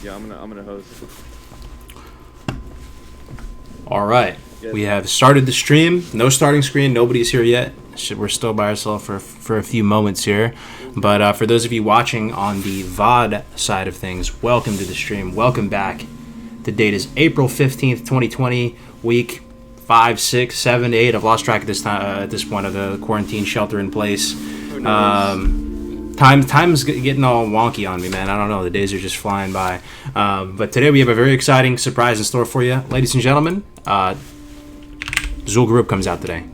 Yeah, I'm gonna host. All right. We have started the stream. No starting screen. Nobody's here yet. We're still by ourselves for a few moments here. But for those of you watching on the VOD side of things, welcome to the stream. Welcome back. The date is April 15th, 2020, week 5, 6, 7, 8. I've lost track at this time at this point of the quarantine shelter in place. Time's getting all wonky on me, man. I don't know. The days are just flying by. But today we have a very exciting surprise in store for you. Ladies and gentlemen, Zul'Gurub comes out today.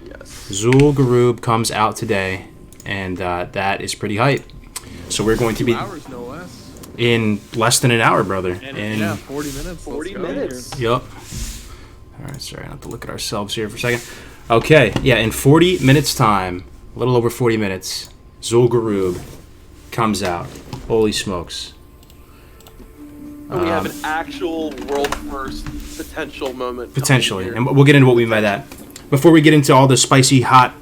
Yes. Zul'Gurub comes out today, and that is pretty hype. So we're going to be... 2 hours, no less. In less than an hour, brother. Yeah, 40 minutes. 40 minutes. Yep. All right, sorry, I have to look at ourselves here for a second. Okay, yeah, in 40 minutes time, a little over 40 minutes, Zul'Gurub comes out. Holy smokes. We have an actual world first potential moment. Potentially, and we'll get into what we mean by that. Before we get into all the spicy, hot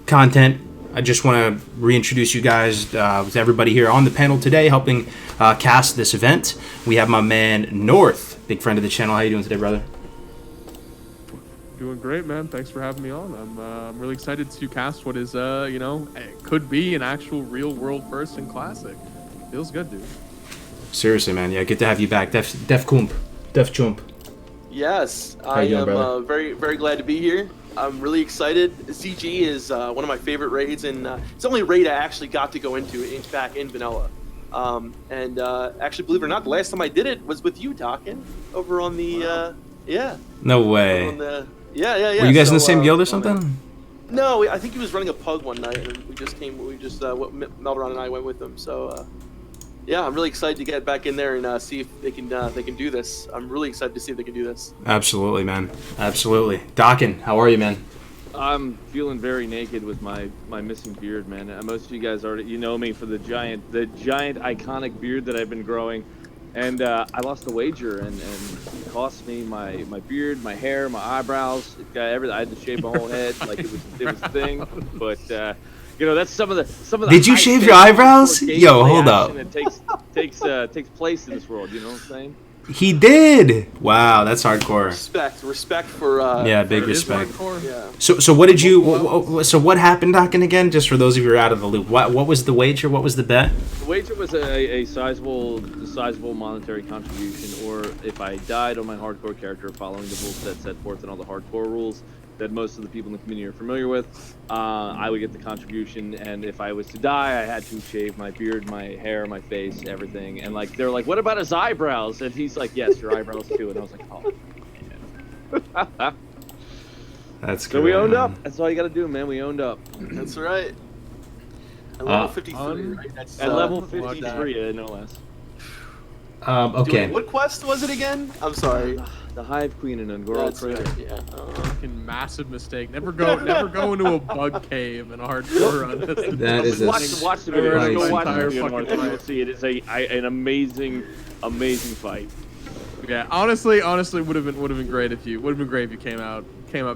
content, I just want to reintroduce you guys with everybody here on the panel today helping cast this event. We have my man, North, big friend of the channel. How you doing today, brother? Doing great, man. Thanks for having me on. I'm really excited to cast what is, it could be an actual real world first and classic. Feels good, dude. Seriously, man. Yeah, good to have you back. Def Chump. Yes, How you I doing, am very, very glad to be here. I'm really excited. ZG is one of my favorite raids, and it's the only raid I actually got to go into back in vanilla. Actually, believe it or not, the last time I did it was with you, Dokken, over on the, yeah. No way. Yeah. Were you guys in the same guild or something? No, I think he was running a pug one night, and we just Melderon and I went with him. So, yeah, I'm really excited to get back in there and see if they can do this. I'm really excited to see if they can do this. Absolutely, man. Absolutely. Dokken, how are you, man? I'm feeling very naked with my missing beard, man. Most of you guys already know me for the giant iconic beard that I've been growing, and I lost a wager, and it cost me my beard, my hair, my eyebrows. It got everything. I had to shave my whole head, like it was a thing. But that's some of the. Did you shave your eyebrows? Yo, hold up. It takes place in this world. You know what I'm saying? He did. Wow, that's hardcore. Respect for. Yeah, big respect. Yeah. So what did you? So what happened, Dokken? Again, just for those of you who are out of the loop, what was the wager? What was the bet? The wager was a sizable monetary contribution, or if I died on my hardcore character following the rules that set forth in all the hardcore rules that most of the people in the community are familiar with, I would get the contribution, and if I was to die, I had to shave my beard, my hair, my face, everything. And they're like, what about his eyebrows? And he's like, yes, your eyebrows too. And I was like, oh. That's good. So we owned up. That's all you got to do, man. We owned up. That's right. At level 53, right? That's, at level 53, no less. Okay. What quest was it again? I'm sorry. The Hive Queen in Angora. That's right, yeah. Fucking massive mistake. Never go into a bug cave in a hardcore run. That is watch the video. Go watch the video. You'll see it is an amazing fight. Yeah, honestly, would have been great if you came out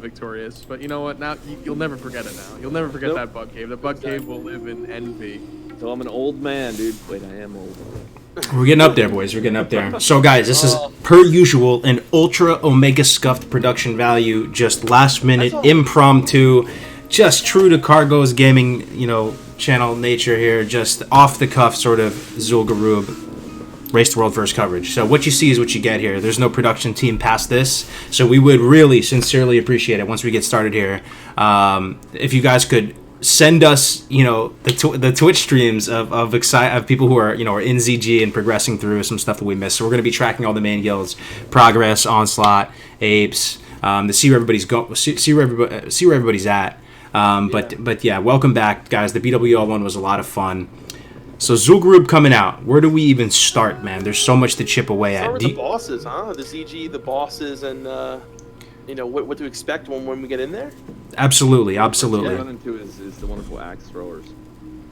victorious. But you know what? Now you'll never forget it. Now you'll never forget that bug cave. The bug cave will live in envy. So I'm an old man, dude. Wait, I am old. We're getting up there, boys. We're getting up there. So, guys, this is, per usual, an ultra omega scuffed production value, just last-minute, impromptu, just true to Cargo's gaming, channel nature here, just off-the-cuff sort of Zul'Gurub Race to World First coverage. So what you see is what you get here. There's no production team past this, so we would really sincerely appreciate it once we get started here. If you guys could send us, the Twitch streams of people who are, are in ZG and progressing through some stuff that we missed. So we're going to be tracking all the main guilds, Progress, Onslaught, Apes, to see where everybody's at. But yeah, welcome back, guys. The BWL one was a lot of fun. So Zul'Gurub coming out. Where do we even start, man? There's so much to chip away at. Start with the bosses, huh? The ZG, the bosses, and what to expect when we get in there. Absolutely. What you run into is the wonderful axe throwers.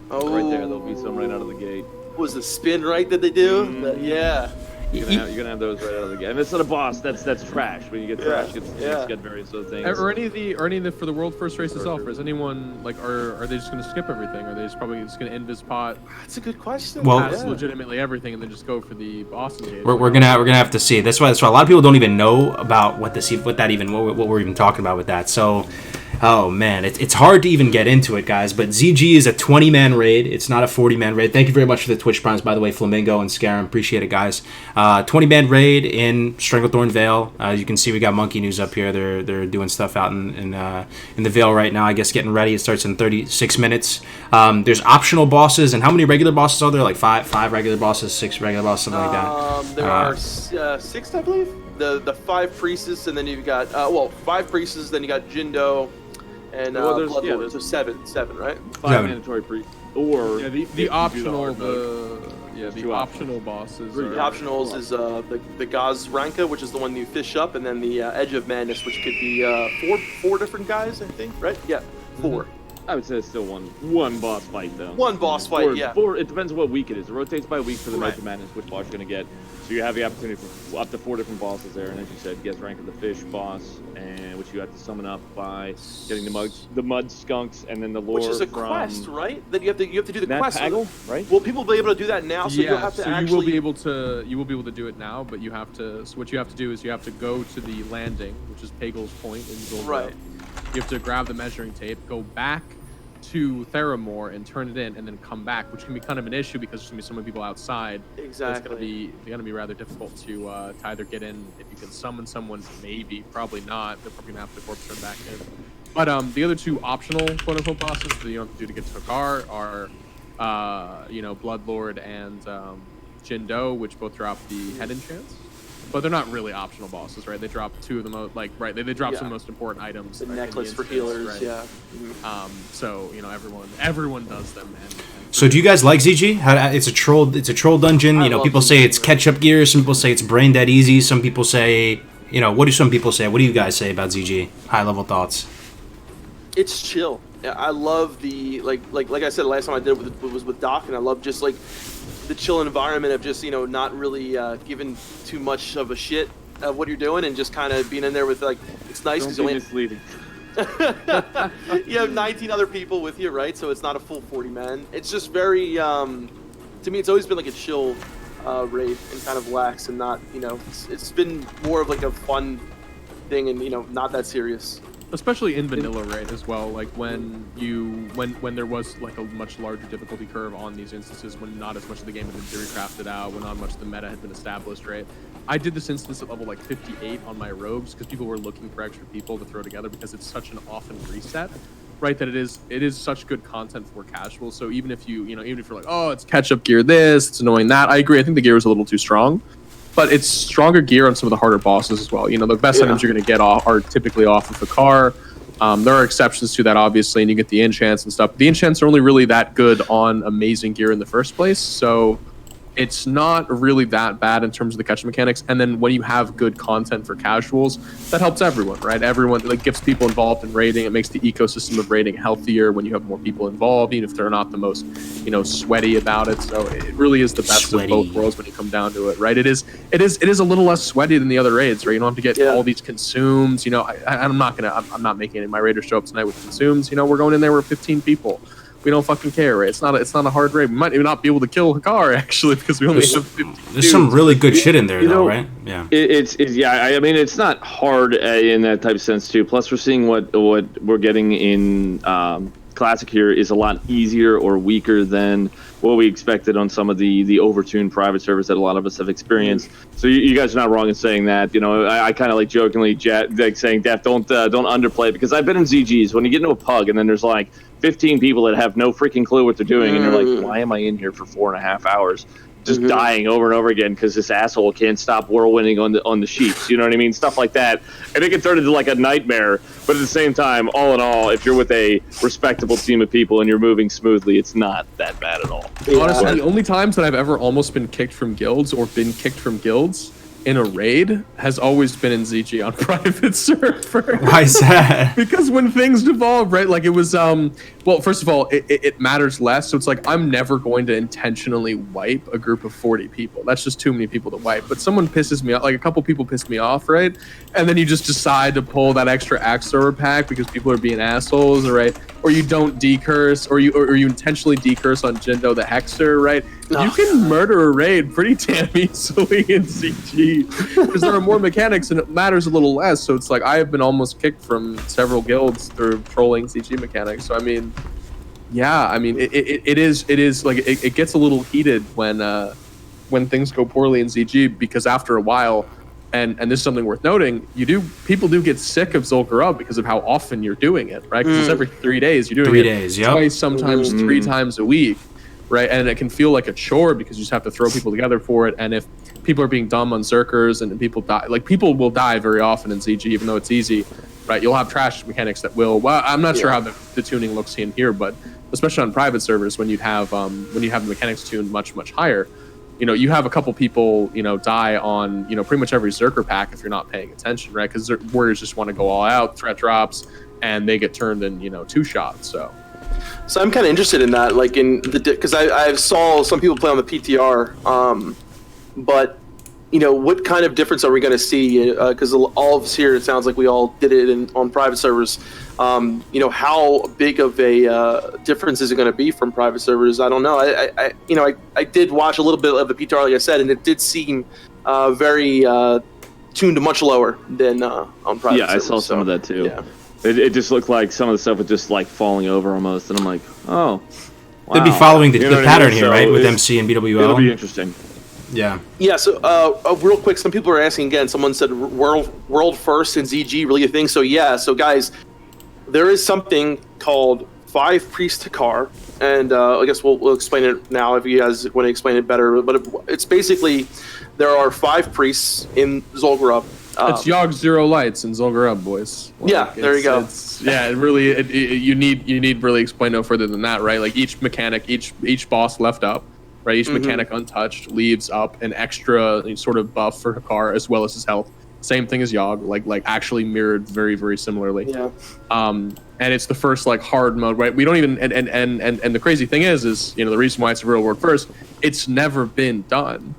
Oh, right there. There'll be some right out of the gate. Was the spin right that they do? Yeah. You're gonna have those right out of the gate. And it's not a boss. That's trash. When you get trash, it's get various other things. Or any of the for the world first race itself. Is anyone like are they just gonna skip everything? Are they probably just gonna invis pot? That's a good question. Well, Pass legitimately everything and then just go for the boss engage. We're gonna have to see. That's why a lot of people don't even know about what we're even talking about with that. So, oh man, it's hard to even get into it, guys. But ZG is a 20-man raid. It's not a 40-man raid. Thank you very much for the Twitch primes, by the way, Flamingo and Scarum. Appreciate it, guys. 20-man raid in Stranglethorn Vale. As you can see, we got Monkey News up here. They're doing stuff out in the Vale right now. I guess getting ready. It starts in 36 minutes. There's optional bosses, and how many regular bosses are there? Like five regular bosses, 6 regular bosses, something like that. There are 6, I believe. The 5 priests, and then you've got 5 priests. Then you got Jindo, and Bloodlord. So 7, right? 5 mandatory priests, or the optional optional bosses. The optionals is the Gaz Ranka, which is the one you fish up, and then the Edge of Madness, which could be 4 different guys, I think, right? Yeah, 4. I would say it's still one boss fight though. One boss fight, yeah. 4. It depends on what week it is. It rotates by week for the Edge of Madness, which boss you're gonna get. So you have the opportunity for up to 4 different bosses there, and as you said, Gaz Ranka, the fish boss, and which you have to summon up by getting the mud skunks, and then the lore. Which is a from quest, right? That you have to do the quest. Pagel, right? Will people be able to do that now? So you'll have to actually. You will be able to do it now, but you have to. So what you have to do is you have to go to the landing, which is Pagel's Point in Gold. Right. You have to grab the measuring tape, go back to Theramore and turn it in, and then come back, which can be kind of an issue because there's gonna be so many people outside. Exactly. It's gonna be rather difficult to either get in. If you can summon someone, maybe, probably not. They're probably gonna have to corpse turn back in. But the other 2 optional quote-unquote bosses that you don't have to do to get to Hakkar are, Bloodlord and Jindo, which both drop the head enchants. But they're not really optional bosses, right? They drop 2 of the most, they drop some of the most important items. The right, necklace for healers, right? Yeah. Mm-hmm. So everyone does them. And So do you guys like ZG? It's a troll dungeon. People say it's catch-up gear. Some people say it's brain dead easy. Some people say, what do some people say? What do you guys say about ZG? High-level thoughts. It's chill. I love the like I said last time I did it was with Doc, and I love just like the chill environment of just not really giving too much of a shit of what you're doing, and just kind of being in there with like it's nice because misleading. You have 19 other people with you, right? So it's not a full 40 man. It's just very to me it's always been like a chill raid and kind of lax and not it's been more of like a fun thing and not that serious. Especially in vanilla, right, as well, like when there was like a much larger difficulty curve on these instances, when not as much of the game had been theory crafted out, when not much of the meta had been established, right? I did this instance at level like 58 on my rogues because people were looking for extra people to throw together because it's such an often reset, right? That it is such good content for casual. So even if even if you're like, oh, it's catch-up gear this, it's annoying that, I agree. I think the gear was a little too strong. But it's stronger gear on some of the harder bosses as well. The best items you're going to get are typically off of the car. There are exceptions to that, obviously, and you get the enchants and stuff. The enchants are only really that good on amazing gear in the first place, so it's not really that bad in terms of the catch mechanics. And then when you have good content for casuals, that helps everyone, right? Everyone, like, gets people involved in raiding. It makes the ecosystem of raiding healthier when you have more people involved, even if they're not the most, sweaty about it. So it really is the best of both worlds when you come down to it, right? It is a little less sweaty than the other raids, right? You don't have to get all these consumes. I'm not making any of my raiders show up tonight with consumes. We're going in there with 15 people. We don't fucking care, right? It's not a hard raid. We might even not be able to kill Hakkar, actually, because we only have 50 There's some really good shit in there, though, right? Yeah. I mean, it's not hard in that type of sense, too. Plus, we're seeing what we're getting in Classic here is a lot easier or weaker than what we expected on some of the overtuned private servers that a lot of us have experienced. So you guys are not wrong in saying that. I kind of like jokingly saying, Def, don't underplay it, because I've been in ZGs when you get into a pug and then there's like 15 people that have no freaking clue what they're doing, and you're like, why am I in here for 4.5 hours? Just dying over and over again because this asshole can't stop whirlwinding on the sheets. You know what I mean? Stuff like that. And it can turn into like a nightmare. But at the same time, all in all, if you're with a respectable team of people and you're moving smoothly, it's not that bad at all. Honestly, the only times that I've ever almost been kicked from guilds or been kicked from guilds in a raid has always been in ZG on private server. Why is that? Because when things devolve, right? Like it was, well, first of all, it matters less. So it's like, I'm never going to intentionally wipe a group of 40 people. That's just too many people to wipe. But someone pisses me off, like a couple people piss me off, right? And then you just decide to pull that extra axe thrower pack because people are being assholes, right? Or you don't decurse, or you intentionally decurse on Jindo the Hexer, right? You can murder a raid pretty damn easily in ZG because there are more mechanics and it matters a little less. So it's like I have been almost kicked from several guilds through trolling ZG mechanics. So I mean, yeah, I mean it is like it gets a little heated when things go poorly in ZG because after a while, and this is something worth noting, people do get sick of Zul'Gurub because of how often you're doing it, right? Because it's every 3 days you're doing 3 it days, yep. twice, sometimes 3 times a week. Right, and it can feel like a chore because you just have to throw people together for it. And if people are being dumb on Zerkers and people die, like people will die very often in ZG, even though it's easy, right? You'll have trash mechanics that will. Well, I'm not sure how the tuning looks in here, but especially on private servers, when you have the mechanics tuned much higher, you have a couple people die on pretty much every Zerker pack if you're not paying attention, right? Because warriors just want to go all out, threat drops, and they get turned in 2 shots. So I'm kind of interested in that, like because I saw some people play on the PTR, but what kind of difference are we going to see? Because all of us here, it sounds like we all did it on private servers. How big of a difference is it going to be from private servers? I don't know. I did watch a little bit of the PTR, like I said, and it did seem very tuned much lower than on private servers. Yeah, I saw some of that too. Yeah. It just looked like some of the stuff was just like falling over almost, and I'm like, oh, wow. They'd be following the pattern here, So right, with MC and BWL. It'll be interesting. Yeah. Yeah. So, real quick, some people are asking again. Someone said world first in ZG really a thing. So yeah. So guys, there is something called 5 Priests Hakkar, and I guess we'll explain it now if you guys want to explain it better. But it's basically there are 5 priests in Zul'Gurub. It's Yogg Zero Lights and Zul'Gurub, boys. Yeah, there you go. You need really explain no further than that, right? Like each mechanic, each boss left up, right? Each mechanic untouched leaves up an extra sort of buff for Hakkar as well as his health. Same thing as Yogg, like actually mirrored very similarly. Yeah. And it's the first like hard mode, right? We don't even and the crazy thing is the reason why it's a real world first, it's never been done.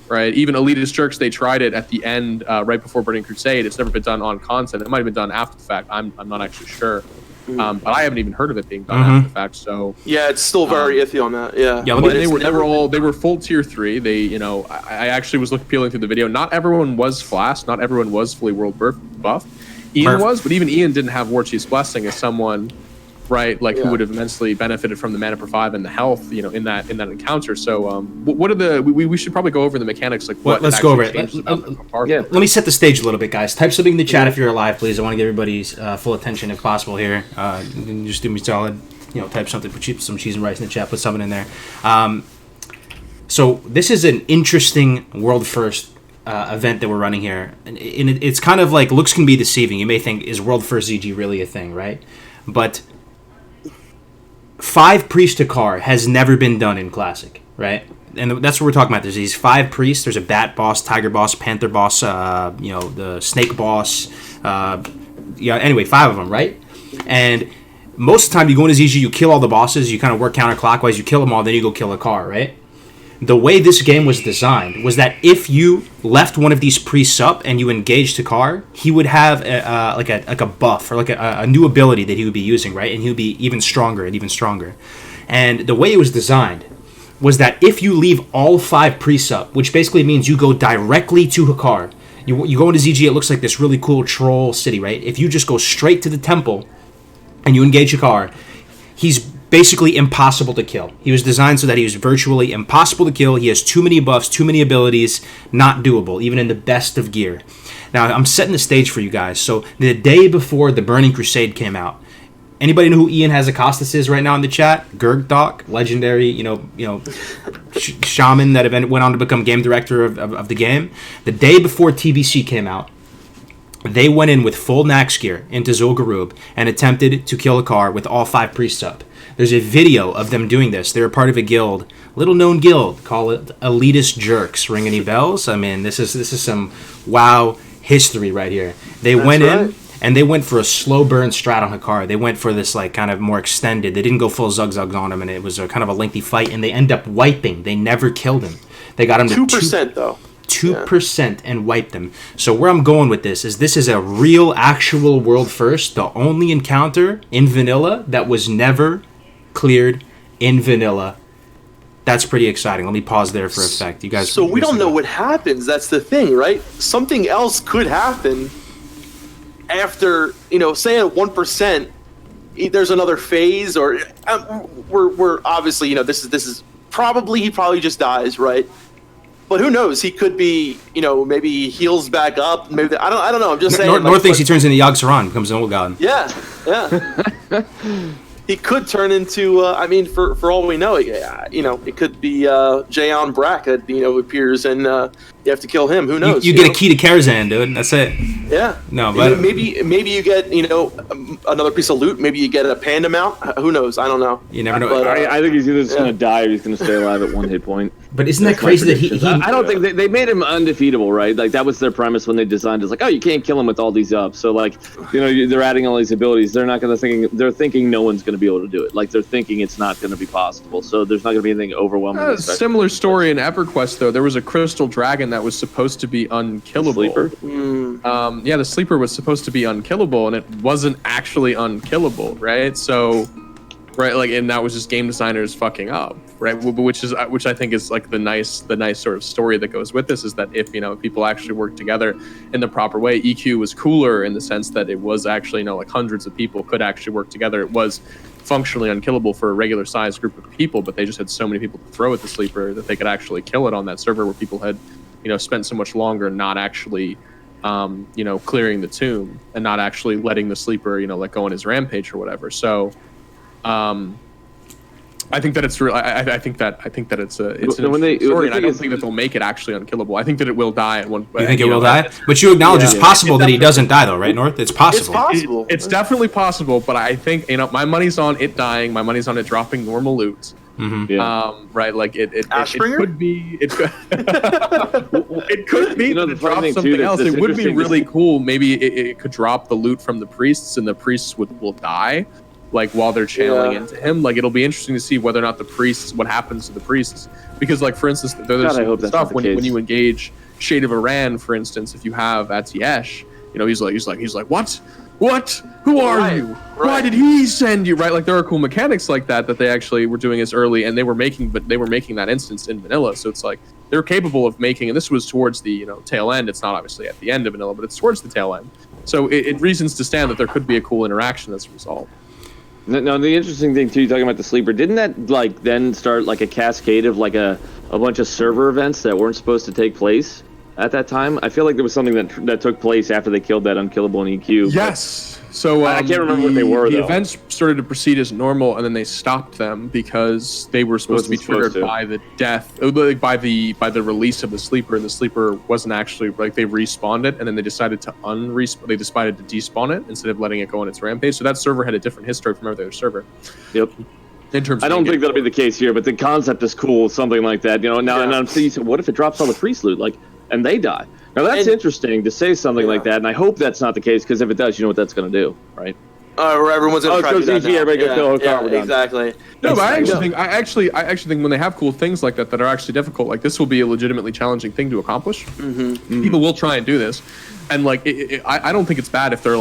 Right, even Elitist Jerks, they tried it at the end, right before Burning Crusade. It's never been done on content. It might have been done after the fact. I'm not actually sure, but I haven't even heard of it being done after the fact. So yeah, it's still very iffy on that. Yeah, but they were full tier 3. They I actually was peeling through the video. Not everyone was Flask. Not everyone was fully world buff. Ian was, but even Ian didn't have War Chief's Blessing as someone. Right, like who would have immensely benefited from the mana per 5 and the health, in that encounter. So, what are we should probably go over the mechanics, like what. Let's go over it. Let me set the stage a little bit, guys. Type something in the chat if you're alive, please. I want to get everybody's full attention if possible here. You can just do me solid, type something, put some cheese and rice in the chat, put something in there. So this is an interesting world first event that we're running here, and it's kind of like looks can be deceiving. You may think, is world first ZG really a thing, right? But 5 Priest Hakkar has never been done in Classic, right? And that's what we're talking about. There's these 5 priests. There's a Bat boss, Tiger boss, Panther boss, the Snake boss. Anyway, 5 of them, right? And most of the time you go into ZG, you kill all the bosses, you kind of work counterclockwise, you kill them all, then you go kill Hakkar, right? The way this game was designed was that if you left one of these priests up and you engaged Hakkar, he would have a buff or like a new ability that he would be using, right? And he would be even stronger and even stronger. And the way it was designed was that if you leave all 5 priests up, which basically means you go directly to Hakkar, you go into ZG, it looks like this really cool troll city, right? If you just go straight to the temple and you engage Hakkar, he's basically impossible to kill. He was designed so that he was virtually impossible to kill. He has too many buffs, too many abilities, not doable, even in the best of gear. Now, I'm setting the stage for you guys. So, the day before the Burning Crusade came out, anybody know who Ian Hazakostas is right now in the chat? Gurgdok, legendary, shaman that went on to become game director of the game. The day before TBC came out, They went in with full Nax gear into Zul'Gurub and attempted to kill Hakkar with all 5 priests up. There's a video of them doing this. They're part of a guild, little known guild, call it Elitist Jerks. Ring any bells? I mean, this is some WoW history right here. They went in and they went for a slow burn strat on Hakkar. They went for this like kind of more extended. They didn't go full Zug on him, and it was a kind of a lengthy fight, and they end up wiping. They never killed him. They got him to 2% though. 2% and wiped them. So where I'm going with this is a real, actual world first. The only encounter in vanilla that was never cleared in vanilla. That's pretty exciting. Let me pause there for effect. You guys. So we don't know what happens. That's the thing, right? Something else could happen after, say at 1%. There's another phase, or we're obviously, this is probably he probably just dies, right? But who knows? He could be, maybe he heals back up. Maybe I don't know. I'm just saying. North thinks he turns into Yogg Saron, becomes an old god. Yeah. He could turn into. For all we know, it could be Jayon Brack that appears, and you have to kill him. Who knows? You get a key to Karazhan, dude. That's it. Yeah. No, but maybe you get another piece of loot. Maybe you get a panda mount. Who knows? I don't know. You never know. But, I think he's either just gonna die or he's gonna stay alive at 1 hit point. But isn't that crazy that he I don't think they made him undefeatable, right? Like that was their premise when they designed it. It's like, oh, you can't kill him with all these ups. So like, they're adding all these abilities. They're not gonna they're thinking no one's gonna be able to do it. Like they're thinking it's not gonna be possible. So there's not gonna be anything overwhelming. Similar story in EverQuest though. There was a crystal dragon that was supposed to be unkillable. Sleeper? The sleeper was supposed to be unkillable, and it wasn't actually unkillable, right? So, and that was just game designers fucking up, right? Which I think is like the nice sort of story that goes with this is that if people actually work together in the proper way, EQ was cooler in the sense that it was actually like hundreds of people could actually work together. It was functionally unkillable for a regular sized group of people, but they just had so many people to throw at the sleeper that they could actually kill it on that server where people had spent so much longer not actually clearing the tomb and not actually letting the sleeper let go on his rampage or whatever. So I think that it's real. I think that it's an interesting story, and I don't think that they'll make it actually unkillable. I think that it will die at one point. You think it will die? But you acknowledge it's possible that he doesn't die, though, right, North? It's possible. It's possible. It's definitely possible, but I think my money's on it dying. My money's on it dropping normal loot. Mm-hmm. Yeah. Like it Ashbringer? could be. It could be that it drops something else. It would be really cool. Maybe it could drop the loot from the priests, and the priests will die. Like while they're channeling into him, like it'll be interesting to see whether or not what happens to the priests, because like for instance, there's stuff when you engage Shade of Iran, for instance, if you have Atiesh, he's like what? Who are you? Why did he send you? Right? Like there are cool mechanics like that they actually were doing as early, and they were making that instance in vanilla. So it's like they're capable of making, and this was towards the tail end. It's not obviously at the end of vanilla, but it's towards the tail end. So it reasons to stand that there could be a cool interaction as a result. No, the interesting thing too, talking about the sleeper, didn't that like then start like a cascade of like a bunch of server events that weren't supposed to take place at that time? I feel like there was something that took place after they killed that unkillable in EQ. Yes. So I can't remember what they were. The events started to proceed as normal, and then they stopped them because they were supposed to be triggered by the death, by the release of the sleeper, and the sleeper wasn't actually like they respawned it, and then they decided to They decided to despawn it instead of letting it go on its rampage. So that server had a different history from every other server. Yep. In terms, I don't think that'll be the case here, but the concept is cool, something like that. And I'm thinking, what if it drops all the priest loot, and they die? Now that's interesting to say something like that, and I hope that's not the case, because if it does, you know what that's going to do, right? Everyone's going to try to do that now. Everybody go kill Hakkar, exactly. No, but I actually think when they have cool things like that are actually difficult, like this will be a legitimately challenging thing to accomplish. Mm-hmm. People will try and do this, and like I don't think it's bad if they're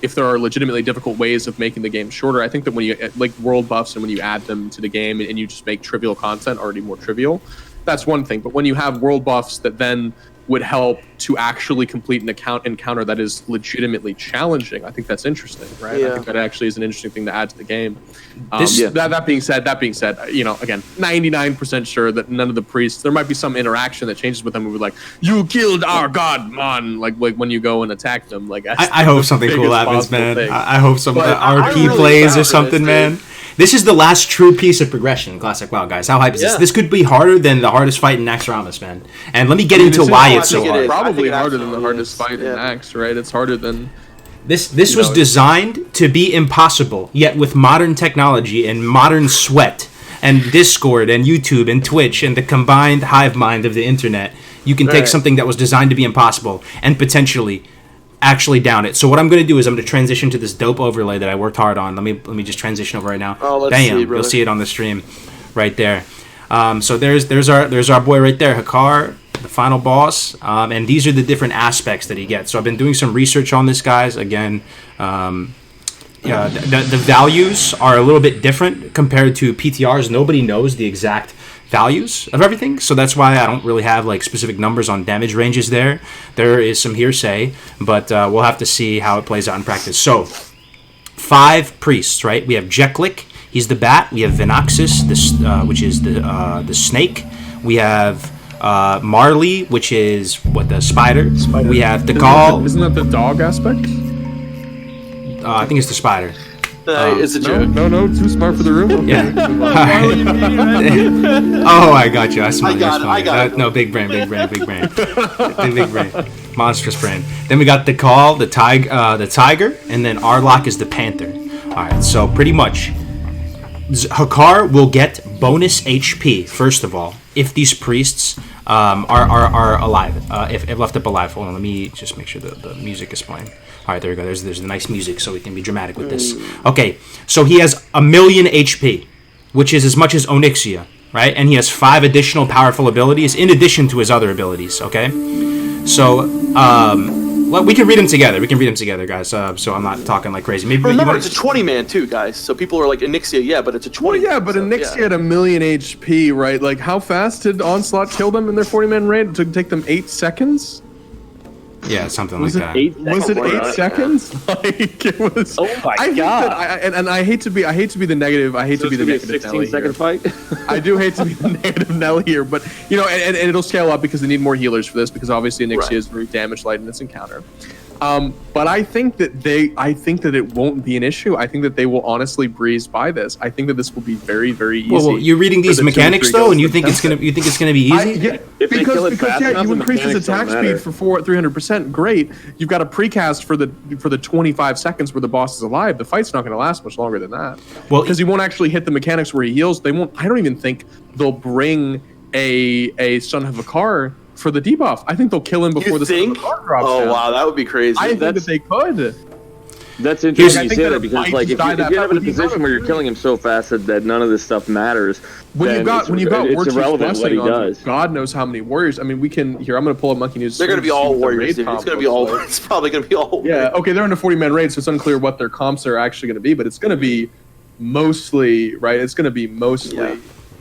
if there are legitimately difficult ways of making the game shorter. I think that when you like world buffs and when you add them to the game and you just make trivial content already more trivial, that's one thing. But when you have world buffs that then would help to actually complete an encounter that is legitimately challenging, I think that's interesting, right? I think that actually is an interesting thing to add to the game. That being said, again, 99% sure that none of the priests, there might be some interaction that changes with them who would like, you killed our god, man, like when you go and attack them. Like I hope something cool happens, man. Thing. I hope some RP plays or something, man. This is the last true piece of progression in Classic WoW, guys. How hype is this? Yeah. This could be harder than the hardest fight in Naxxramas, man. And let me get into This is why I it's so think it hard. is. Probably I think it harder than the absolutely hardest is. fight in Yeah. Axe, right? It's harder than. This You was know, designed to be impossible, yet with modern technology and modern sweat and Discord and YouTube and Twitch and the combined hive mind of the internet, you can take Right. something that was designed to be impossible and potentially actually down it. So what I'm going to do is I'm going to transition to this dope overlay that I worked hard on. Let me just transition over right now. Oh, let's Bam! see, You'll brother. see it on the stream, right there. So there's our boy right there, Hakkar, the final boss, and these are the different aspects that he gets. So I've been doing some research on this, guys. Again, the values are a little bit different compared to PTRs. Nobody knows the exact values of everything, so that's why I don't really have like specific numbers on damage ranges there. There is some hearsay, but we'll have to see how it plays out in practice. So 5 priests, right? We have Jeklik, he's the bat. We have Venoxus, which is the snake. We have Marley, which is the spider. We have Dekal. Isn't that the dog aspect? I think it's the spider. It's a joke. No, too smart for the room. Okay. Yeah. Oh, I got you. I smell you. I got it. No, big brain. Big brain. Monstrous brain. Then we got Dekal, the tiger, and then Arlok is the panther. All right, so pretty much, Hakkar will get bonus HP first of all if these priests are alive. If left up alive. Hold on, let me just make sure the music is playing. All right, there we go. There's the nice music, so we can be dramatic with this. Okay, so he has 1,000,000 HP, which is as much as Onyxia, right? And he has 5 additional powerful abilities in addition to his other abilities. Okay, so well, we can read them together. Guys. So I'm not talking like crazy. Maybe Remember, you it's a 20-man too, guys. So people are like, Onyxia, yeah, but it's a 20. Well, yeah, but Onyxia had 1,000,000 HP, right? Like, how fast did Onslaught kill them in their 40-man raid? It took them 8 seconds? yeah, something Was like it that. Was it Something like 8 that, seconds? Like, it was. Oh my I think God. that and I hate to be the negative. I hate So to be it's the gonna be a negative Nelly 16-second here. fight. I do hate to be the negative Nelly here, but and it'll scale up because they need more healers for this because obviously Onyxia Right. is very damage light in this encounter. But I think that it won't be an issue. I think that they will honestly breeze by this. I think that this will be very, very easy. Well, you're reading for these the 2 or 3 mechanics though, goes and you to think it's attempt gonna be easy? yeah, If they kill it because fast enough, you the increase his mechanics don't attack matter. speed for 300%. Great. You've got a precast for the 25 seconds where the boss is alive. The fight's not going to last much longer than that. Well, because he won't actually hit the mechanics where he heals. They won't. I don't even think they'll bring a Son of a Car for the debuff. I think they'll kill him before You the think? Son of a Car drops Oh down. wow, that would be crazy. I think that That's- they could. That's I interesting you think say that that it because might like just if die that you're in a fight with position where you're killing him so fast that none of this stuff matters, When then you've got it's Warchief's irrelevant what he Blessing on does. God knows how many warriors. I mean, we can here. I'm going to pull up Monkey News. They're going to be see all what the warriors, raid dude. It's comp going to be looks all. like. It's probably going to be all. Yeah, okay, they're in a 40-man raid, so it's unclear what their comps are actually going to be, but it's going to be mostly, right? It's going to be mostly Yeah.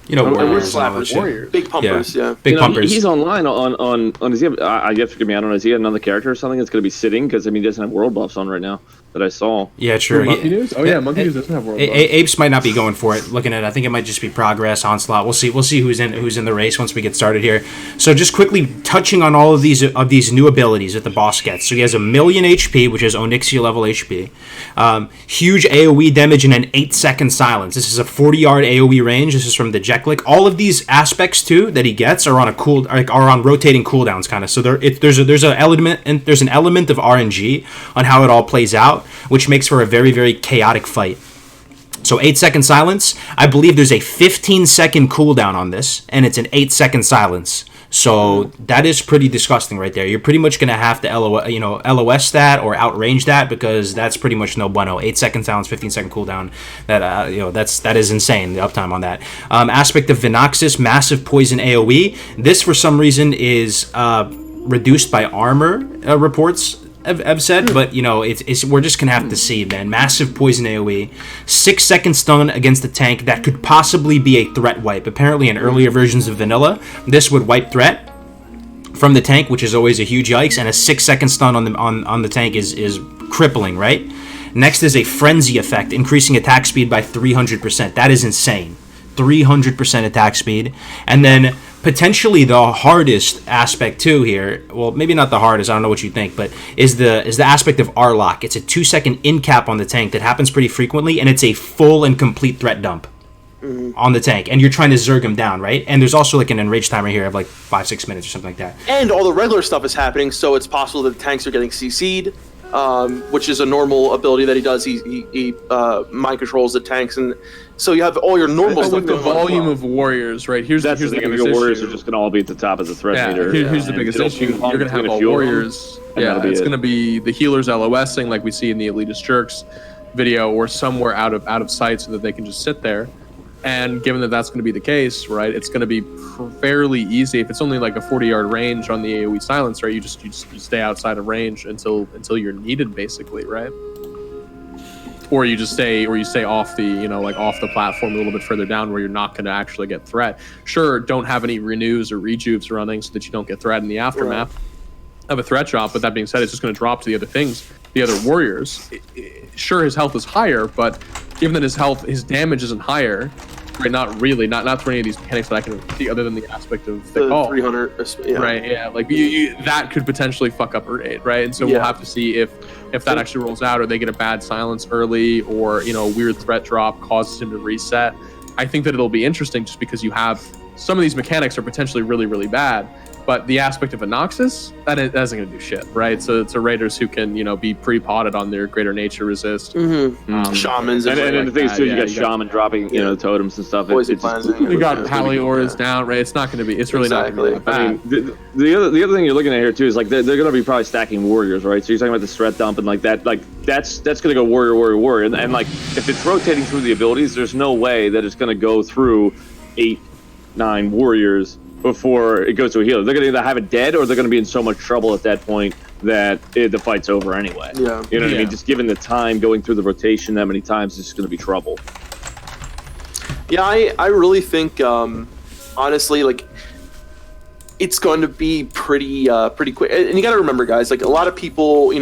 warriors and all that slappers, shit. warriors. Big pumpers, yeah. Big You know, pumpers. He's online on. Is he? I guess forgive me. I don't know. Is he another character or something that's going to be sitting? Because I mean, he doesn't have world buffs on right now that I saw. Yeah, true. Monkey News? Oh yeah, Monkey News doesn't have world buffs. Apes might not be going for it. Looking at it, I think it might just be progress, onslaught. We'll see. We'll see who's in the race once we get started here. So just quickly touching on all of these new abilities that the boss gets. So he has 1,000,000 HP, which is Onyxia level HP. Huge AOE damage and an 8-second silence. This is a 40-yard AOE range. This is from the Jeklik. All of these aspects too that he gets are on rotating cooldowns, kind of. So there's an element of RNG on how it all plays out, which makes for a very, very chaotic fight. So 8-second silence. I believe there's a 15-second cooldown on this, and it's an 8-second silence. So that is pretty disgusting right there. You're pretty much gonna have to LOS that or outrange that because that's pretty much no bueno. 8-second silence, 15-second cooldown. That is insane. The uptime on that. Aspect of Venoxus, massive poison AOE. This for some reason is reduced by armor reports. I've said, but we're just gonna have to see, man. Massive poison AOE, 6-second stun against the tank that could possibly be a threat wipe. Apparently, in earlier versions of vanilla, this would wipe threat from the tank, which is always a huge yikes. And a 6-second stun on the tank is crippling, right? Next is a frenzy effect, increasing attack speed by 300%. That is insane. 300% attack speed, and then potentially the hardest aspect too here. Well, maybe not the hardest. I don't know what you think, but is the aspect of R-Lock. It's a 2-second in cap on the tank that happens pretty frequently, and it's a full and complete threat dump on the tank, and you're trying to zerg him down, right? And there's also like an enrage timer here of like 5-6 minutes or something like that. And all the regular stuff is happening, so it's possible that the tanks are getting CC'd, which is a normal ability that he does. He mind controls the tanks, and so you have all your normal stuff. With the volume of warriors, right? Here's the biggest your warriors issue. are just going to all be at the top of the threat meter. Here's the biggest issue. You're going to have all warriors. Yeah, it's going to be the healers LOSing like we see in the Elitist Jerks video, or somewhere out of sight so that they can just sit there. And given that that's going to be the case, right, it's going to be fairly easy. If it's only like a 40-yard range on the AoE silence, right, you stay outside of range until you're needed, basically, right? Or you stay off the off the platform a little bit further down where you're not going to actually get threat. Sure, don't have any renews or rejuves running so that you don't get threat in the aftermath of a threat drop. But that being said, it's just going to drop to the other things, the other warriors. Sure, his health is higher, but given that his damage isn't higher, right? Not really, not for any of these mechanics that I can see, other than the aspect of the call. 300, right? Yeah, like that could potentially fuck up a raid, right? And so we'll have to see if that actually rolls out, or they get a bad silence early, or a weird threat drop causes him to reset. I think that it'll be interesting just because you have some of these mechanics are potentially really, really bad. But the aspect of Anoxus, that isn't going to do shit, right? So it's raiders who can, be pre-potted on their greater nature resist. Shamans. And the thing is, too, you got Shaman dropping, totems and stuff. You got Pally Auras down, right? It's not going to be, it's really not going to be bad. I mean, the other thing you're looking at here, too, is like they're going to be probably stacking warriors, right? So you're talking about this threat dump and like that, like that's going to go warrior. And like, if it's rotating through the abilities, there's no way that it's going to go through 8-9 warriors before it goes to a healer. They're going to either have it dead, or they're going to be in so much trouble at that point that the fight's over anyway. Yeah. You know what I mean? Just given the time going through the rotation that many times, it's just going to be trouble. Yeah, I really think, honestly, like, it's going to be pretty quick. And you got to remember, guys, like, a lot of people,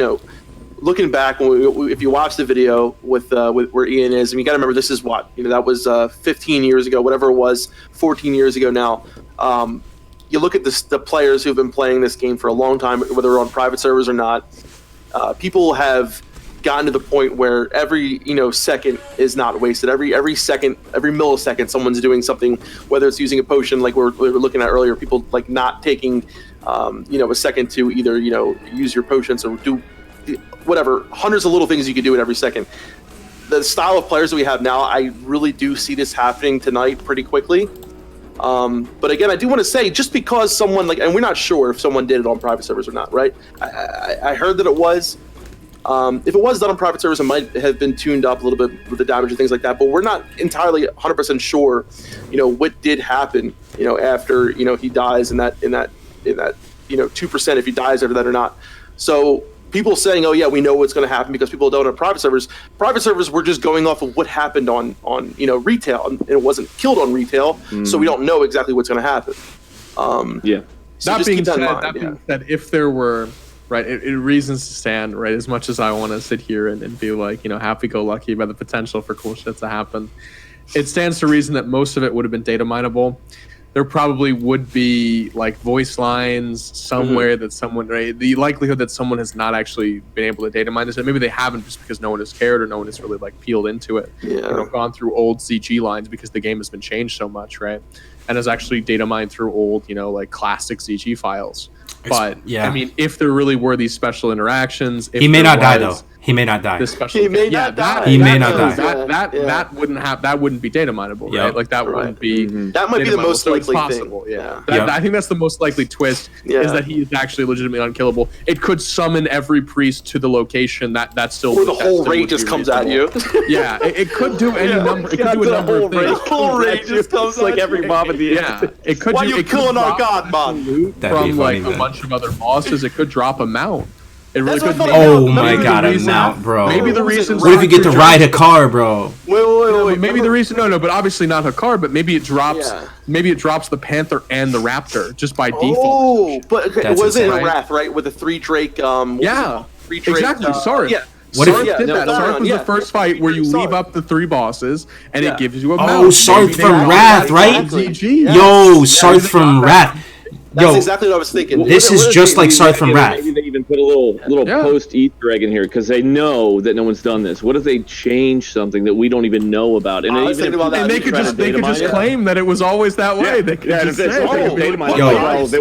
looking back, if you watch the video with where Ian is, and you got to remember, this is what, that was 15 years ago, whatever it was, 14 years ago now. You look at the players who've been playing this game for a long time, whether they're on private servers or not. People have gotten to the point where every second is not wasted. Every second, every millisecond, someone's doing something. Whether it's using a potion, like we were looking at earlier, people like not taking a second to either use your potions or do whatever. Hundreds of little things you can do in every second. The style of players that we have now, I really do see this happening tonight pretty quickly. But again, I do want to say, just because someone and we're not sure if someone did it on private servers or not, right? I heard that it was. If it was done on private servers, it might have been tuned up a little bit with the damage and things like that. But we're not entirely 100% sure, what did happen, after he dies in that 2% if he dies after that or not. So people saying, "Oh yeah, we know what's going to happen," because people don't have private servers. Private servers were just going off of what happened on retail, and it wasn't killed on retail, so we don't know exactly what's going to happen. So that being said, if there were it reasons to stand, right, as much as I want to sit here and be like happy-go-lucky about the potential for cool shit to happen, it stands to reason that most of it would have been data mineable. There probably would be voice lines somewhere that someone, the likelihood that someone has not actually been able to data mine this, and maybe they haven't just because no one has cared or no one has really peeled into it, gone through old CG lines because the game has been changed so much, right? And has actually data mined through old, classic CG files. But I mean, if there really were these special interactions, he may not die though. He may not die. He may not die. He may not die. That wouldn't be data mineable, right? Like that wouldn't be. That might be the most likely possible. thing. I think that's the most likely twist is that he is actually legitimately unkillable. It could summon every priest to the location that's still. Or the whole raid just comes at you. Yeah, it could do any number. It could do a number of things. The whole raid just comes like every mob at the end. Yeah, it could. Why are you killing our god, man? From a bunch of other bosses, it could drop a mount. It really could. Oh my god, a mount, bro. Maybe the reason. What if you get to ride Hakkar, bro? Wait. Maybe the reason. No, but obviously not Hakkar. But maybe it drops. Yeah. Maybe it drops the Panther and the Raptor just by default. Oh, but it wasn't insane. a Wrath, right? With a 3 Drake. Yeah. 3 Drake. Exactly. Sorry. Yeah. What if? Sarth did no, that. no, Sarth was yeah. the first fight where you leave Sarth. up the 3 bosses, and Yeah. it gives you a Oh, mount. Sarth Maybe they from got Wrath, that right? ZG. Yes. Yo, Yes. Sarth from Wrath. That's Yo, exactly what I was thinking. This is just like Sarth from Wrath. Maybe they even put a little Yeah. post Easter egg in here because they know that no one's done this. What if they change something that we don't even know about? And I was even thinking about that. And they could just claim that it was always that way. They could just say, that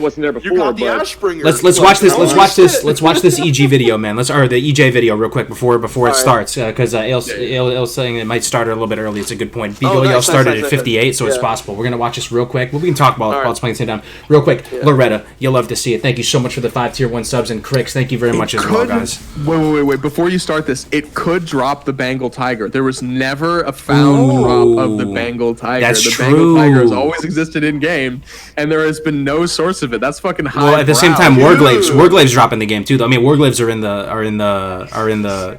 wasn't there before. You got the but Ashbringer. let's watch this. Let's watch this. Let's watch this EG video, man. Or the EJ video real quick before it Alright. starts, because Il's saying it might start a little bit early. It's a good point. Oh, Beagle nice, started nice, at nice, 58, so it's yeah. possible. We're gonna watch this real quick. We can talk about Alright. it's playing the same time. Real quick, Yeah. Loretta, you'll love to see it. Thank you so much for the 5 tier 1 subs, and Cricks, thank you very much as well, guys. Wait. Before you start this, it could drop the Bengal Tiger. There was never a found drop of the Bengal Tiger. That's the true. Bengal Tiger has always existed in game, and there has been no source of it. That's fucking high. Well, at the same time, brow. Warglaves drop in the game too. Though. I mean, Warglaves are in the.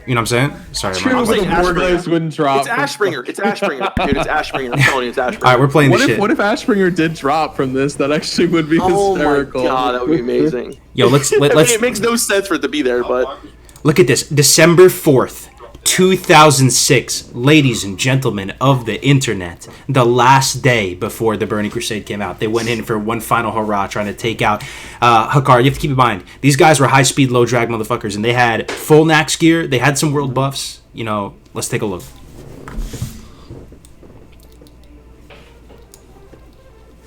You know what I'm saying? Sorry, True, man. but the Warglaves wouldn't drop. It's Ashbringer. It's Ashbringer. Dude, it's Ashbringer. I'm telling you, it's Ashbringer. All right, we're playing What this if shit. what if Ashbringer did drop from this? That actually would be Oh my hysterical. god, that would be amazing. Yo, let's I mean, let's it makes no sense for it to be there, but look at this. December 4th, 2006, ladies and gentlemen of the internet, the last day before the Burning Crusade came out. They went in for one final hurrah trying to take out Hakkar. You have to keep in mind, these guys were high speed, low drag motherfuckers, and they had full Nax gear. They had some world buffs. You know, let's take a look.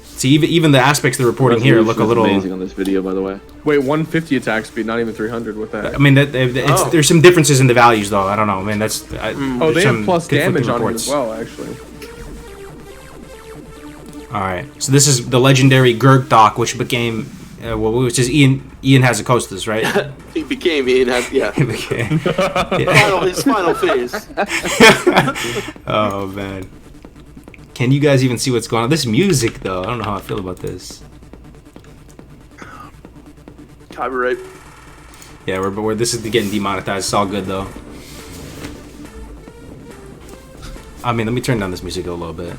See, even the aspects they're reporting here look a little amazing on this video, by the way. Wait, 150 attack speed, not even 300 with that. I mean, there's some differences in the values, though. I don't know. I mean, Oh, they have plus damage on it as well, actually. All right, so this is the legendary Gurgdoc, which became, which is Ian. Ian has a Costas, right? he became Ian. Yeah. Okay. His final phase. Oh man, can you guys even see what's going on? This music, though, I don't know how I feel about this. Copyright. Yeah, we're this is getting demonetized. It's all good though. I mean, let me turn down this music a little bit.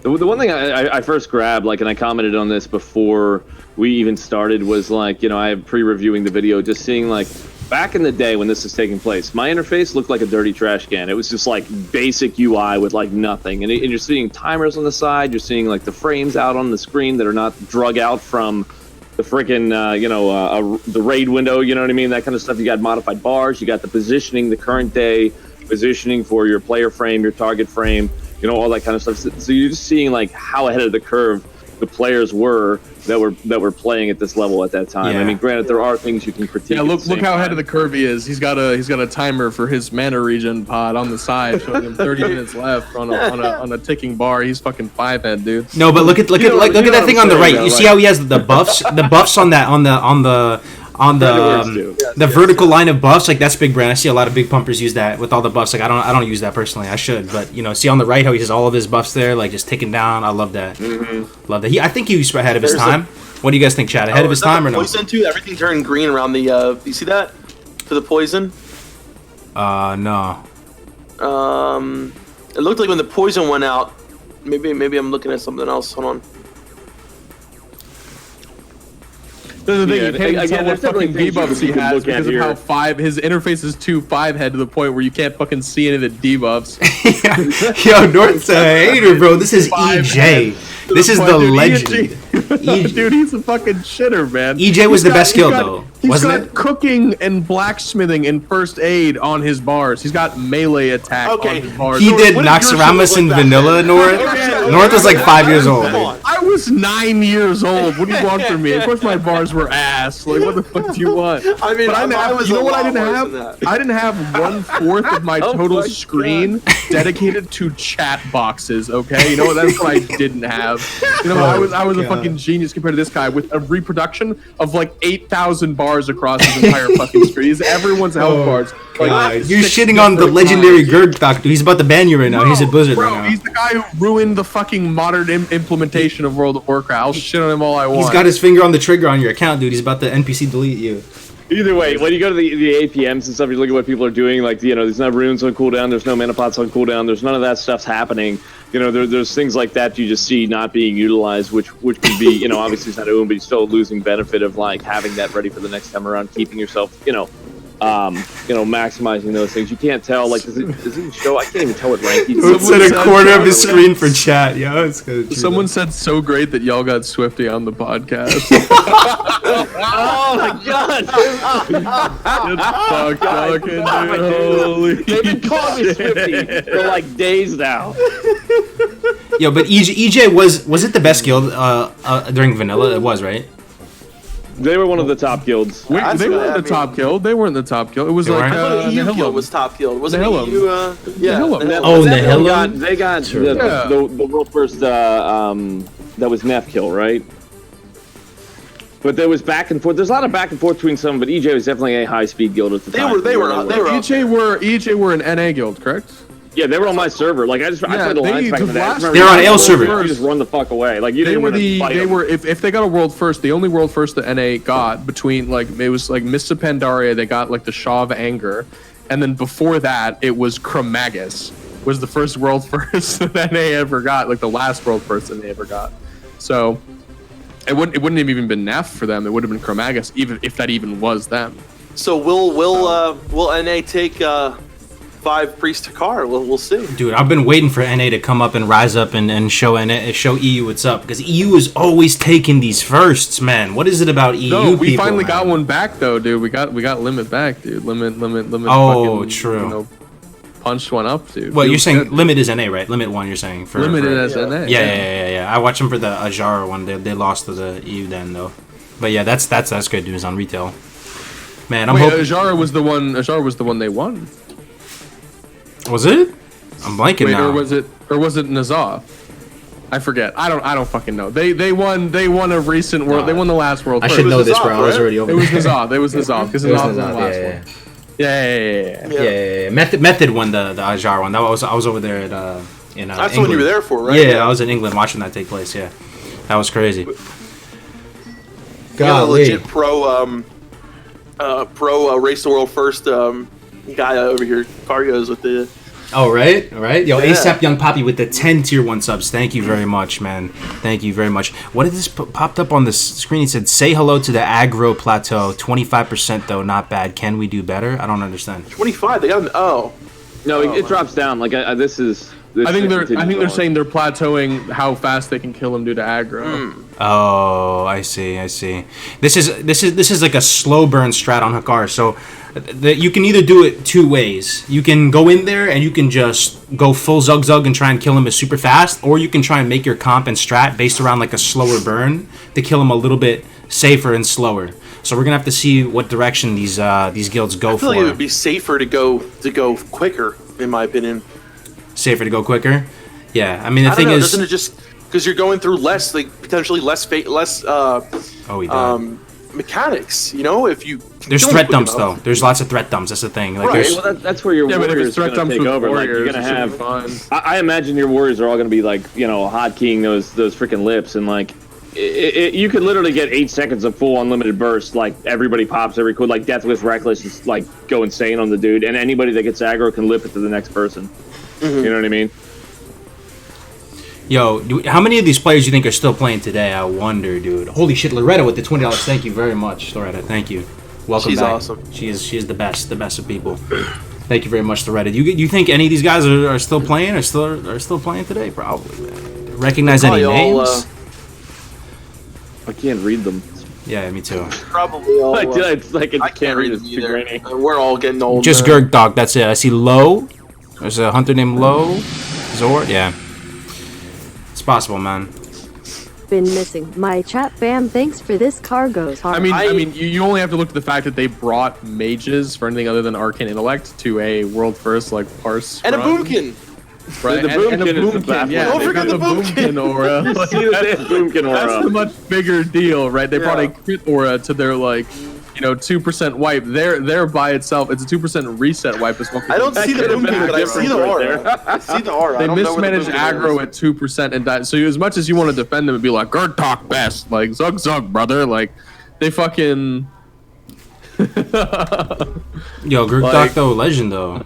The one thing I first grabbed, like, and I commented on this before we even started, was like, you know, I pre-reviewing the video, just seeing like back in the day when this is taking place, my interface looked like a dirty trash can. It was just like basic UI with like nothing, and you're seeing timers on the side, you're seeing like the frames out on the screen that are not drug out from the freaking the raid window, you know what I mean, that kind of stuff. You got modified bars, you got the positioning, the current day positioning for your player frame, your target frame, you know, all that kind of stuff. So you're just seeing like how ahead of the curve the players were that were playing at this level at that time. Yeah. I mean, granted, there are things you can critique. Yeah, look how ahead of the curve he is. He's got a timer for his mana regen pod on the side, showing him 30 minutes left on a ticking bar. He's fucking 5-head, dude. No, but look at that thing on the right. You see how he has the buffs on the vertical line of buffs, like that's big brand. I see a lot of big pumpers use that with all the buffs. Like I don't use that personally. I should, but you know, see on the right how he has all of his buffs there, like just ticking down. I love that. Love that. I think he was ahead of his time. What do you guys think, Chad? Ahead of his time or no? Poison too. Everything turned green around the. You see that? For the poison. No. It looked like when the poison went out. Maybe I'm looking at something else. Hold on. The thing, Yeah, you can't even again, tell what there's definitely fucking things you debuffs he can has look at because of here. how his interface is 2-5-head to the point where you can't fucking see any of the debuffs. Yo, North's a hater, bro. This is Five EJ. To This is point, the dude, legend. Dude, he's a fucking shitter, man. EJ was the best skill, though, He's wasn't got it? cooking and blacksmithing and first aid on his bars. He's got melee attack Okay. on his bars. He North, did what did your Naxxramas shit in look like vanilla, back then? North. Okay, North was like 5 years old. Come on. I was 9 years old. What do you want from me? Of course, my bars were ass. Like, what the fuck do you want? I mean, But I didn't I have, was you know a what I lot didn't worse have? than that. I didn't have 1/4 of my total my screen dedicated to chat boxes. Okay, you know what? That's what I didn't have. You know, I was a fucking genius compared to this guy with a reproduction of like 8,000 bars across his entire fucking screen. He's everyone's health bars. Like, You're 6 shitting on the different legendary times. Gurg Doctor. He's about to ban you right now. He's at Blizzard Bro, right now. he's the guy who ruined the fucking modern implementation of World of Warcraft. I'll shit on him all I want. He's got his finger on the trigger on your account, dude. He's about to NPC delete you. Either way, when you go to the APMs and stuff, you look at what people are doing. Like, you know, there's no runes on cooldown, there's no mana pots on cooldown, there's none of that stuff's happening. You know, there's things like that you just see not being utilized, which could be, you know, obviously it's not own, but you're still losing benefit of like having that ready for the next time around, keeping yourself, you know, maximizing those things. You can't tell. Like, does it show? I can't even tell what rank he's It's Someone in a said- corner of his screen for chat, yo. It's good. Someone said so great that y'all got Swifty on the podcast. Oh my god! Fuck, fucking my dude, dude. holy They've been calling me Swifty for like days now. Yo, but EJ was it the best guild during vanilla? It was, right? They were one of the top guilds. Wait, That's they what weren't I the top guild. They weren't the top guild. It was They like weren't? I thought the EU Nihilum. guild was top guild. Wasn't Nihilum. EU? Yeah. Nihilum. Nihilum. Oh, They Nihilum? they got Sure. the world first. That was Neff kill, right? But there was back and forth. There's a lot of back and forth between some, but EJ was definitely a high speed guild at the time. They were up EJ were an NA guild, correct? Yeah, they were on my server. Like I played the lines back in the day. I remember They were on you Ale just- server. You just run the fuck away. Like you They didn't were want to fight them. if they got a world first, the only world first that NA got between like it was like Mr. Pandaria, they got like the Shaw of Anger, and then before that it was Chromagus was the first world first that NA ever got, like the last world first that they ever got. So it wouldn't have even been Neff for them. It would have been Chromagus, even if that even was them. So will NA take 5 Priest Hakkar? We'll see. Dude, I've been waiting for NA to come up and rise up and show EU what's up, because EU is always taking these firsts, man. What is it about EU? No, we people, finally man? got one back though, dude. We got Limit back, dude. Limit. Oh, fucking, true. Punched one up, dude. Well, you're Feels saying good. Limit is NA, right? Limit 1, you're saying. Limited as Yeah. NA. Yeah. I watched them for the Ajara one. They lost to the EU then, though. But yeah, that's good news on retail. Man, I'm Wait, hoping... Ajara was the one they won. Was it? I'm blanking Wait, now. or was it Nazar? I forget. I don't fucking know. They won a recent world. They won the last world. I first. should know was this, Nazar, bro. I was right? already over It was there. Nazar. It was Nazar because It was Nazar was the Nazar, last yeah. one. Yeah. Yeah. Method won the Ajar one. I was over there at in That's the England. one you were there for, right? Yeah, I was in England watching that take place. Yeah, that was crazy. You got a legit pro race the world first guy over here. Cargos with the. Oh, right. Yo, Yeah. ASAP Young Poppy with the 10 tier 1 subs. Thank you very much, man. Thank you very much. What did this popped up on the screen? It said, say hello to the aggro plateau. 25% though, not bad. Can we do better? I don't understand. 25. They got him. Oh. No, it drops down. Like this is. This I think they're continues on. saying they're plateauing how fast they can kill him due to aggro. Oh, I see. This is like a slow burn strat on Hakkar. So you can either do it 2 ways. You can go in there and you can just go full zug and try and kill him as super fast, or you can try and make your comp and strat based around like a slower burn to kill him a little bit safer and slower. So we're gonna have to see what direction these guilds go I feel for. like it would be safer to go quicker, in my opinion. Safer to go quicker. Yeah, I mean the I thing don't know, is, doesn't it just because you're going through less, like potentially less he died. mechanics. You know, if you There's kill him threat quick dumps enough. though. There's lots of threat dumps. That's the thing. Like Right, there's Well, that's where your Yeah, but if warriors it's are threat going dumps to take with over. Like warriors, you're going to it should have. be fine. I imagine your warriors are all going to be like hotkeying those freaking lips and like. You could literally get 8 seconds of full unlimited burst. Like everybody pops every cool. Like Deathless Reckless just like go insane on the dude, and anybody that gets aggro can lip it to the next person. You know what I mean? Yo, how many of these players do you think are still playing today? I wonder, dude. Holy shit, Loretta with the $20. Thank you very much, Loretta. Thank you. Welcome She's back. awesome. She is the best of people. Thank you very much, Loretta. You think any of these guys are still playing? Are still playing today? Probably. Man. Recognize any Probably all, names? I can't read them. Yeah, me too. Probably all. It's like I can't read them It's too either. grainy. We're all getting old. Just man. Gurg Dog. That's it. I see Low. There's a hunter named Low. Zor. Yeah. It's possible, man. Been missing. My chat fam, thanks for this cargo's hard. I mean, you only have to look at the fact that they brought mages for anything other than arcane intellect to a world first like parse And a run. boomkin. Right? The and a boomkin is the boomkin, best yeah. one. They Don't got forget the boomkin aura. Like, See that they have Boomkin aura. that's the much bigger deal, right? They brought a crit aura to their 2% wipe. They're by itself. It's a 2% reset wipe as well. I don't see the could've been boomkin, a but I see the difference right aura. there. I see the aura. They I don't know where the mismanaged boomkin aggro is. at 2% and that. So as much as you want to defend them and be like, Gerd talk best, like zug brother, like they fucking. Yo, Gurg Like- Dog though, legend though.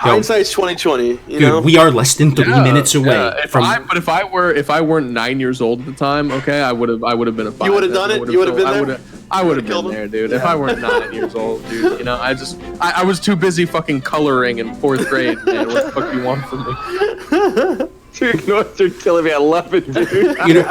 Yo, Hindsight's 2020. You dude, know. we are less than 3 minutes away Yeah. from. If I weren't 9 years old at the time, okay, I would have been a. You would've done it? You would've been there? I would have been Killed him. there, dude. If I weren't 9 years old, dude. You know, I was too busy fucking coloring in 4th grade, man. What the fuck do you want from me? Dude, North are killing me. I love it, dude. You know,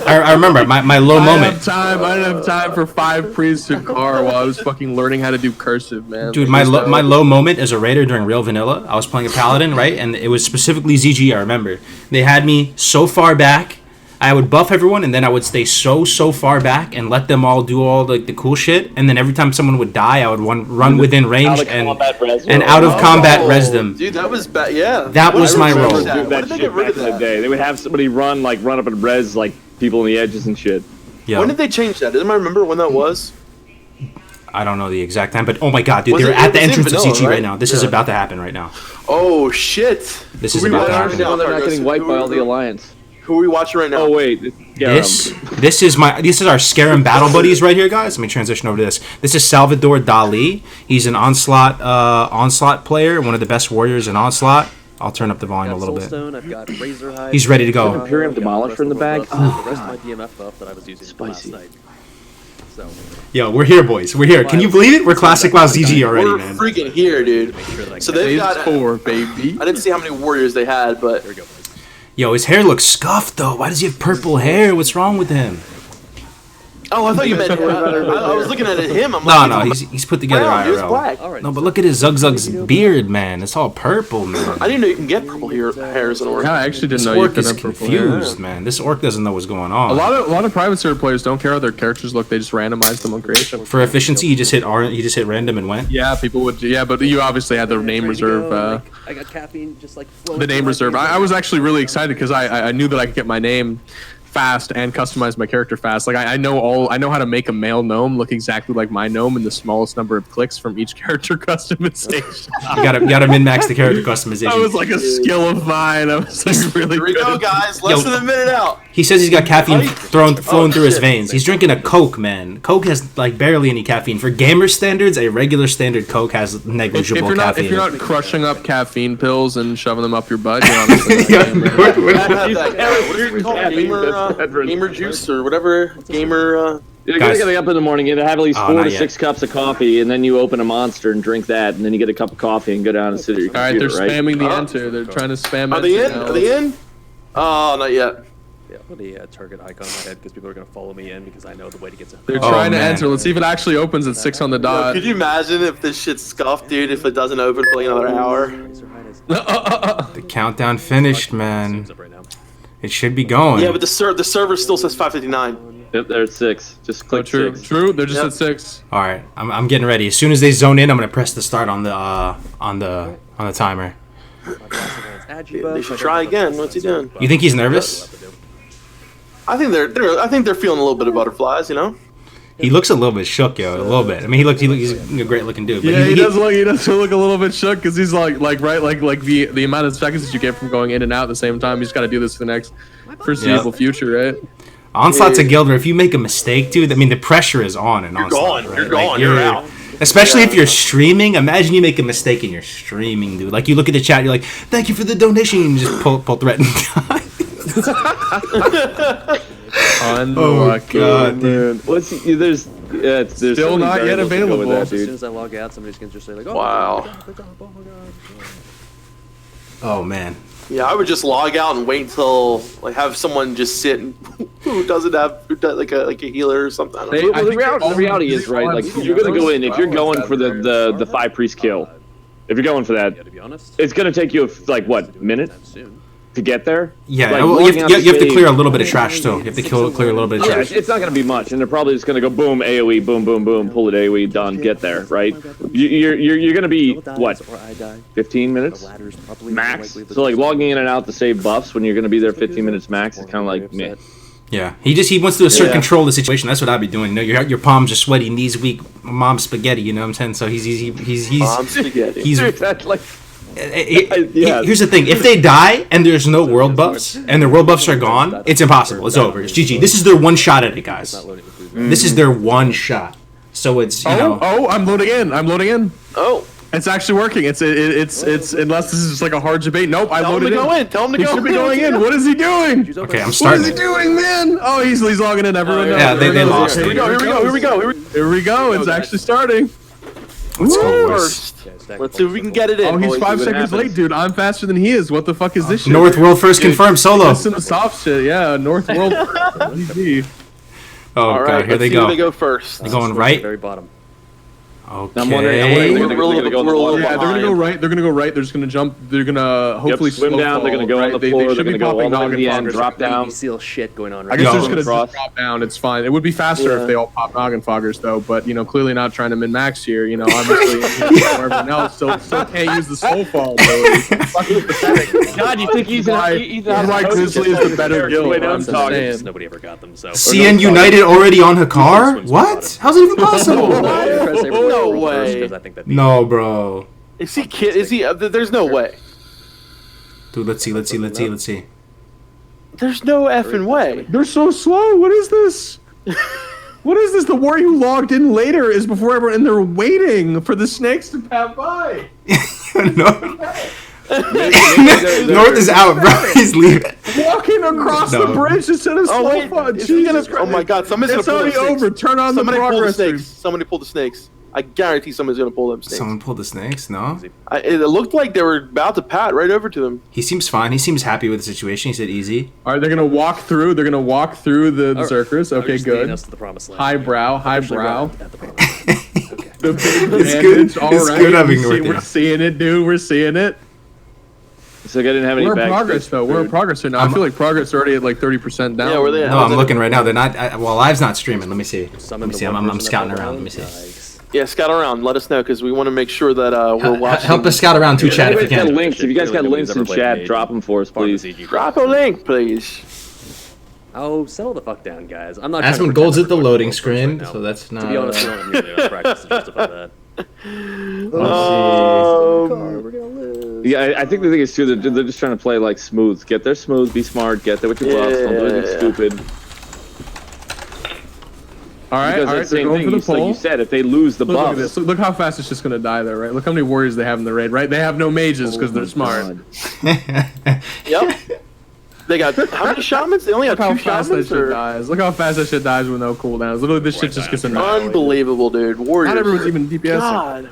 I remember my low moment. I didn't have time for 5 priesthood car while I was fucking learning how to do cursive, man. Dude, Like, my low moment as a raider during Real Vanilla, I was playing a paladin, right? And it was specifically ZG, I remember. They had me so far back, I would buff everyone, and then I would stay so far back and let them all do all the cool shit. And then every time someone would die, I would run within range and out of combat res them. Dude, that was bad. Yeah. That was my role. Dude, Why that did they shit get rid back of in the that? day. They would have somebody run up and res like people on the edges and shit. Yeah. When did they change that? Does anybody remember when that was? I don't know the exact time, but oh my god, dude, Was they're it- at it the was in entrance of vanilla, CG right right? now. This is Yeah. about to happen right now. Oh shit! This is Who we about to watching happen. right now? They're not getting wiped by all the alliance. Who are we watching right now? Oh wait, This is our Scarum battle buddies right here, guys. Let me transition over to this. This is Salvador Dali. He's an onslaught player, one of the best warriors in Onslaught. I'll turn up the volume a little bit. I've got Razorhide. He's ready to go. Imperium Demolisher in the bag? Oh, the rest of my DMF buff that I was using Spicy. last night. So Yo, we're here, boys. We're here. Can you believe it? We're Classic WoW ZG already, We're man. freaking here, dude. make sure that I So get they've Phase got. 4, baby. I didn't see how many warriors they had, but There we go, boys. Yo, his hair looks scuffed though. Why does he have purple hair? What's wrong with him? oh, I thought you meant. I was looking at him. I'm No, like, no, he's put together brown, dude, it's IRL. black. All right. No, but look at his Zug's beard, man. It's all purple, man. I didn't know you can get purple hairs in orc. Yeah, I actually This didn't know you orc could is have purple hair. confused, man. This orc doesn't know what's going on. A lot of private server players don't care how their characters look. They just randomize them on creation. For efficiency, you just hit random and went. Yeah, people would. Yeah, but you obviously had the name Ready to go, reserve. I got caffeine just like flowing The through name my reserve. veins. I was actually really excited because I knew that I could get my name fast and customize my character fast. Like I know how to make a male gnome look exactly like my gnome in the smallest number of clicks from each character customization. You gotta min-max the character customization. That was like a skill of mine. I was like really Here we good. go, guys. Less Yo. than a minute out. He says he's got caffeine flowing through his shit. veins. He's drinking a Coke, man. Coke has like barely any caffeine. For gamer standards, a regular standard Coke has If negligible you're not caffeine. if you're not crushing up caffeine pills and shoving them up your butt, you're honestly not Yeah, a gamer. What is it called? Gamer juice or whatever. Gamer. You're Guys. getting up in the morning, you have at least Oh, 4 not to yet. 6 cups of coffee, and then you open a Monster and drink that, and then you get a cup of coffee and go down and sit at your All right, they're computer, right? spamming the Oh. enter. They're trying to spam. Are they in? enter now. Are they in? Oh, not yet. Yeah, put a target icon in my head because people are gonna follow me in because I know the way to get to. They're Oh, trying to man. enter. Let's see if it actually opens at 6 on the dot. Could you imagine if this shit's scuffed, dude? If it doesn't open for like another hour? Razorhide is The countdown finished, man. zooms up right now. It should be going. Yeah, but the server still says 5:59. Yep, they're at 6. Just Oh, click true, 6. true. They're just Yep. at 6. All right, I'm getting ready. As soon as they zone in, I'm gonna press the start on the timer. My classic lands They Agi should try again. What's he doing? You think he's nervous? I think they're feeling a little bit of butterflies, you know. He looks a little bit shook, yo. A little bit. I mean, he's a great looking dude. But Yeah, he does look a little bit shook because he's like the amount of seconds that you get from going in and out at the same time. You just got to do this for the next foreseeable future, right? Onslaught's a guild where if you make a mistake, dude, I mean, the pressure is on and gone, you're gone, you're out. Especially if you're streaming. Imagine you make a mistake and you're streaming, dude. Like, you look at the chat, you're like, thank you for the donation, and you just pull threat and die. Unlucky. God, Man, there's Still so many not yet variables that go with available. that, As soon dude. as I log out, somebody's gonna just say like, "Oh, Wow. click on, oh my god." Oh, man. Yeah, I would just log out and wait until like have someone just sit and who doesn't have like a healer or something. I don't know. Well, the reality is, right, like, you're going to go in, if you're going for the 5 priest kill, if you're going for that, Yeah, to be honest, it's going to take you, like, what, minute anytime soon. to get there? Yeah, Like, well, you logging have, out you have to save- clear a little bit of trash, too. You have to clear a little bit of Yeah, trash. it's not going to be much, and they're probably just going to go boom, AoE, boom, boom, boom, pull it AoE, done, get there, right? You're going to be, what, Or I die. 15 The minutes? ladder's probably Max? more likely So, like, logging in and out to save buffs when you're going to be there 15 minutes max is kind of like, meh. Yeah, he wants to assert Yeah. control of the situation. That's what I'd be doing. You know, your palms are sweaty, knees weak, mom's spaghetti. You know what I'm saying? So he's Mom spaghetti. he's. That's like, Yeah. Here's the thing: if they die and there's no world buffs and their world buffs are gone, it's impossible. It's over. It's GG. This is their one shot at it, guys. not loading the food. This is their one shot. So it's you know. Oh, I'm loading in. I'm loading in. Oh, It's actually working. It's unless this is just like a hard debate. Nope, I Tell him loaded to go in. Tell him to He go should be going in. What is he doing? Okay, I'm What starting is he it. doing, man? Oh, he's logging in. Everyone knows. Yeah, they Everyone knows. lost Here we it. go. Here we go. Here we go. It's actually starting. Let's go, boys. First. Let's see if we can get it in. Oh, he's boys. 5 what seconds happens. late, dude. I'm faster than he is. What the fuck is this shit? North World first confirmed solo. That's some soft shit. Yeah, North World. GG. Oh All god, right, here they let's see who go. they go first. They're going right. Very bottom. Okay. I'm wondering they're We're a gonna little go on bit- the we're a little water. Yeah, they're gonna go behind. right. They're gonna go right. They're just gonna jump. They're gonna hopefully swim slow down, they're gonna fall, go on right? the They floor, they're should be gonna go all popping the way to noggin the end, foggers. drop down. Seal shit going on I right guess now. they're just gonna Cross. drop down. It's fine. It would be faster if they all pop noggin foggers, though. But clearly not trying to min max here. Obviously, everyone else still can't use the soul fall. Fucking pathetic. God, you think he's Why Grizzly is the better guild? I'm just saying. Nobody ever got them, so. CN United already on Hakkar? What? How's it even possible? No way. No, bro. Is he kid? Is he? There's no way. Dude, let's see. There's no effing way. They're so slow. What is this? What is this? The warrior who logged in later is before everyone, and they're waiting for the snakes to pass by. North is out, bro. He's leaving. Walking across No. the bridge instead of Oh slow wait, fun. is he gonna? Jesus Oh my Christ. God! Somebody's It's gonna pull already the snakes. over. Turn on Somebody the pull the progress. snakes. Somebody pull the snakes. I guarantee somebody's gonna pull them snakes. Someone pulled the snakes? No? It looked like they were about to pat right over to them. He seems fine. He seems happy with the situation. He said easy. All right, they're gonna walk through. They're gonna walk through the Zerkers. Okay, good. Us to the promised land. Highbrow. At the promised land. The big It's advantage. good. All It's right, good having we see- North We're there. seeing it, dude. We're seeing it. So I didn't have any We're in bags. progress, though. We're in progress right now. I feel like progress already at like 30% down. Yeah, where they at? No, I'm looking right now. They're not. Well, Live's not streaming. Let me see. Summon Let me the see. one I'm person scouting that's around. Let on me see. Yikes. Yeah, scout around. Let us know because we want to make sure that we're watching. Help us scout around too, If chat, if you anybody's got can. links, if you guys got links in chat, drop them for us, please. Drop a link, please. Oh, settle the fuck down, guys. I'm not. That's trying when to gold's at the pretend loading we're screen, right now. so that's not. To be honest, we don't have nearly enough practice to justify that. Um, We're gonna lose. Yeah, I think the thing is too, they're just trying to play like smooth. Get there smooth, be smart, get there with your buffs, don't do anything Yeah. stupid. All right, Because all right. that's the They're same going thing. for the Like pole. you said, if they lose the Look at buffs, this. Look how fast it's just gonna die, though, right? Look how many warriors they have in the raid, right? They have no mages because they're smart. Yep. They got how many shamans? They only Look have how two fast that shamans. shit Or... dies. Look how fast that shit dies with no cooldowns. Literally, this shit just gets annihilated. Unbelievable, dude. Warriors. Not everyone's even DPS. God.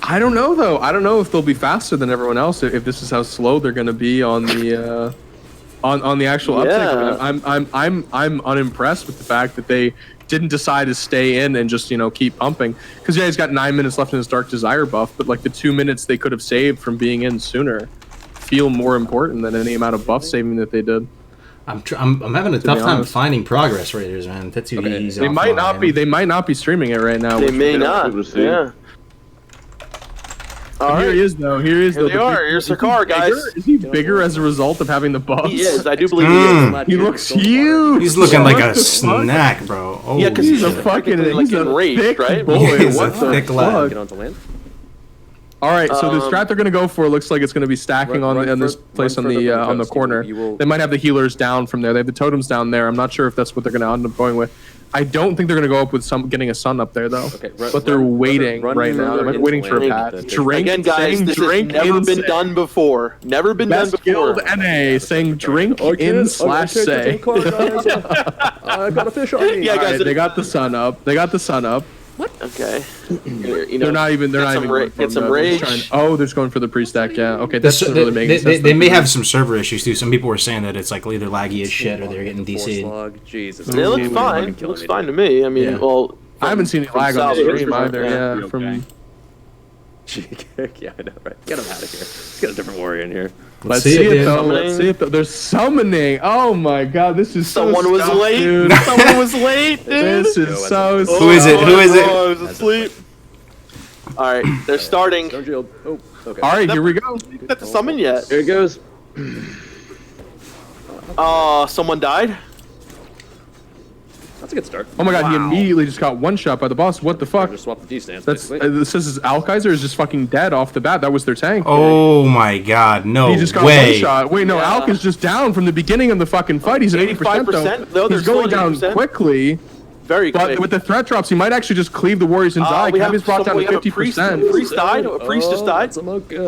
I don't know though. I don't know if they'll be faster than everyone else if this is how slow they're gonna be on the on the actual Yeah. uptick. I'm unimpressed with the fact that they didn't decide to stay in and just keep pumping. Because yeah, he's got 9 minutes left in his Dark Desire buff, but like the 2 minutes they could have saved from being in sooner feel more important than any amount of buff saving that they did. I'm having a tough be time honest. finding progress raiders, man. That's too easy. They might not be. They might not be streaming it right now. They which may would be- not. we'll see. Yeah. All Here right. he is, though. Here he is. Here though. they The are. big- Here's is he Hakkar, guys. bigger? Is he bigger as a result of having the buffs? He is. I do believe he is. He looks huge. He's looking like What a the fuck? snack, bro. Oh, Yeah, 'cause He's a shit. fucking. Like He's a enraged, thick right? boy. He's a What the thick lad. fuck? Get onto land. All right, so the Um, strat they're gonna go for looks like it's gonna be stacking Run on this fur- place run on further the from on the coast. corner. You will- They might have the healers down from there. They have the totems down there. I'm not sure if that's what they're gonna end up going with. I don't think they're gonna go up with getting a sun up there though. Okay, But they're waiting run right now. further They're waiting for a into path. land. Drink, Again, guys, saying this has drink never in been done before. Never been done Best before. guild NA saying drink in slash say. I got a fish on me. Yeah, guys. Alright, they got the sun up. They got the sun up. Okay. They're not even. They're get not some even. ra- going get for some them. They're just rage. trying- oh, they're just going for the pre-stack. Yeah. Okay, The that's ser- really making sense. they may have some server issues too. Some people were saying that it's like either laggy as shit or they're getting Force DC'd. log. Jesus. It looks Fucking fine. It killing looks me, fine dude. to me. I mean, Yeah. well, I haven't seen any from lag on the South stream Korea, either. yeah. Yeah, from. Yeah, I know, right? Get him out of here. Let's get a different warrior in here. Let's see see it, it dude. though. Let's see it though. They're summoning. Oh my god, this is so Someone was stuffed, late. dude. Someone was late, dude. This is so. Who is it? Who is it? Oh, I was asleep. All right, they're starting. Stone shield. Oh, okay. All right, here we go. Not to summon yet. Here it goes. Someone died. That's a good start. Oh my god, he immediately just got one shot by the boss. What the fuck? Just swap the D stance. That's basically. this is Alkaiser is just fucking dead off the bat. That was their tank. Oh my god, no He just got way. one shot. Wait, no, Yeah. Alk is just down from the beginning of the fucking fight. He's at 80% though. 85%? No, they're He's going still at down 80%. quickly. Very But quick. with the threat drops, he might actually just cleave the warriors and die. We have Heavy's brought down to 50%. A priest died. A priest just died.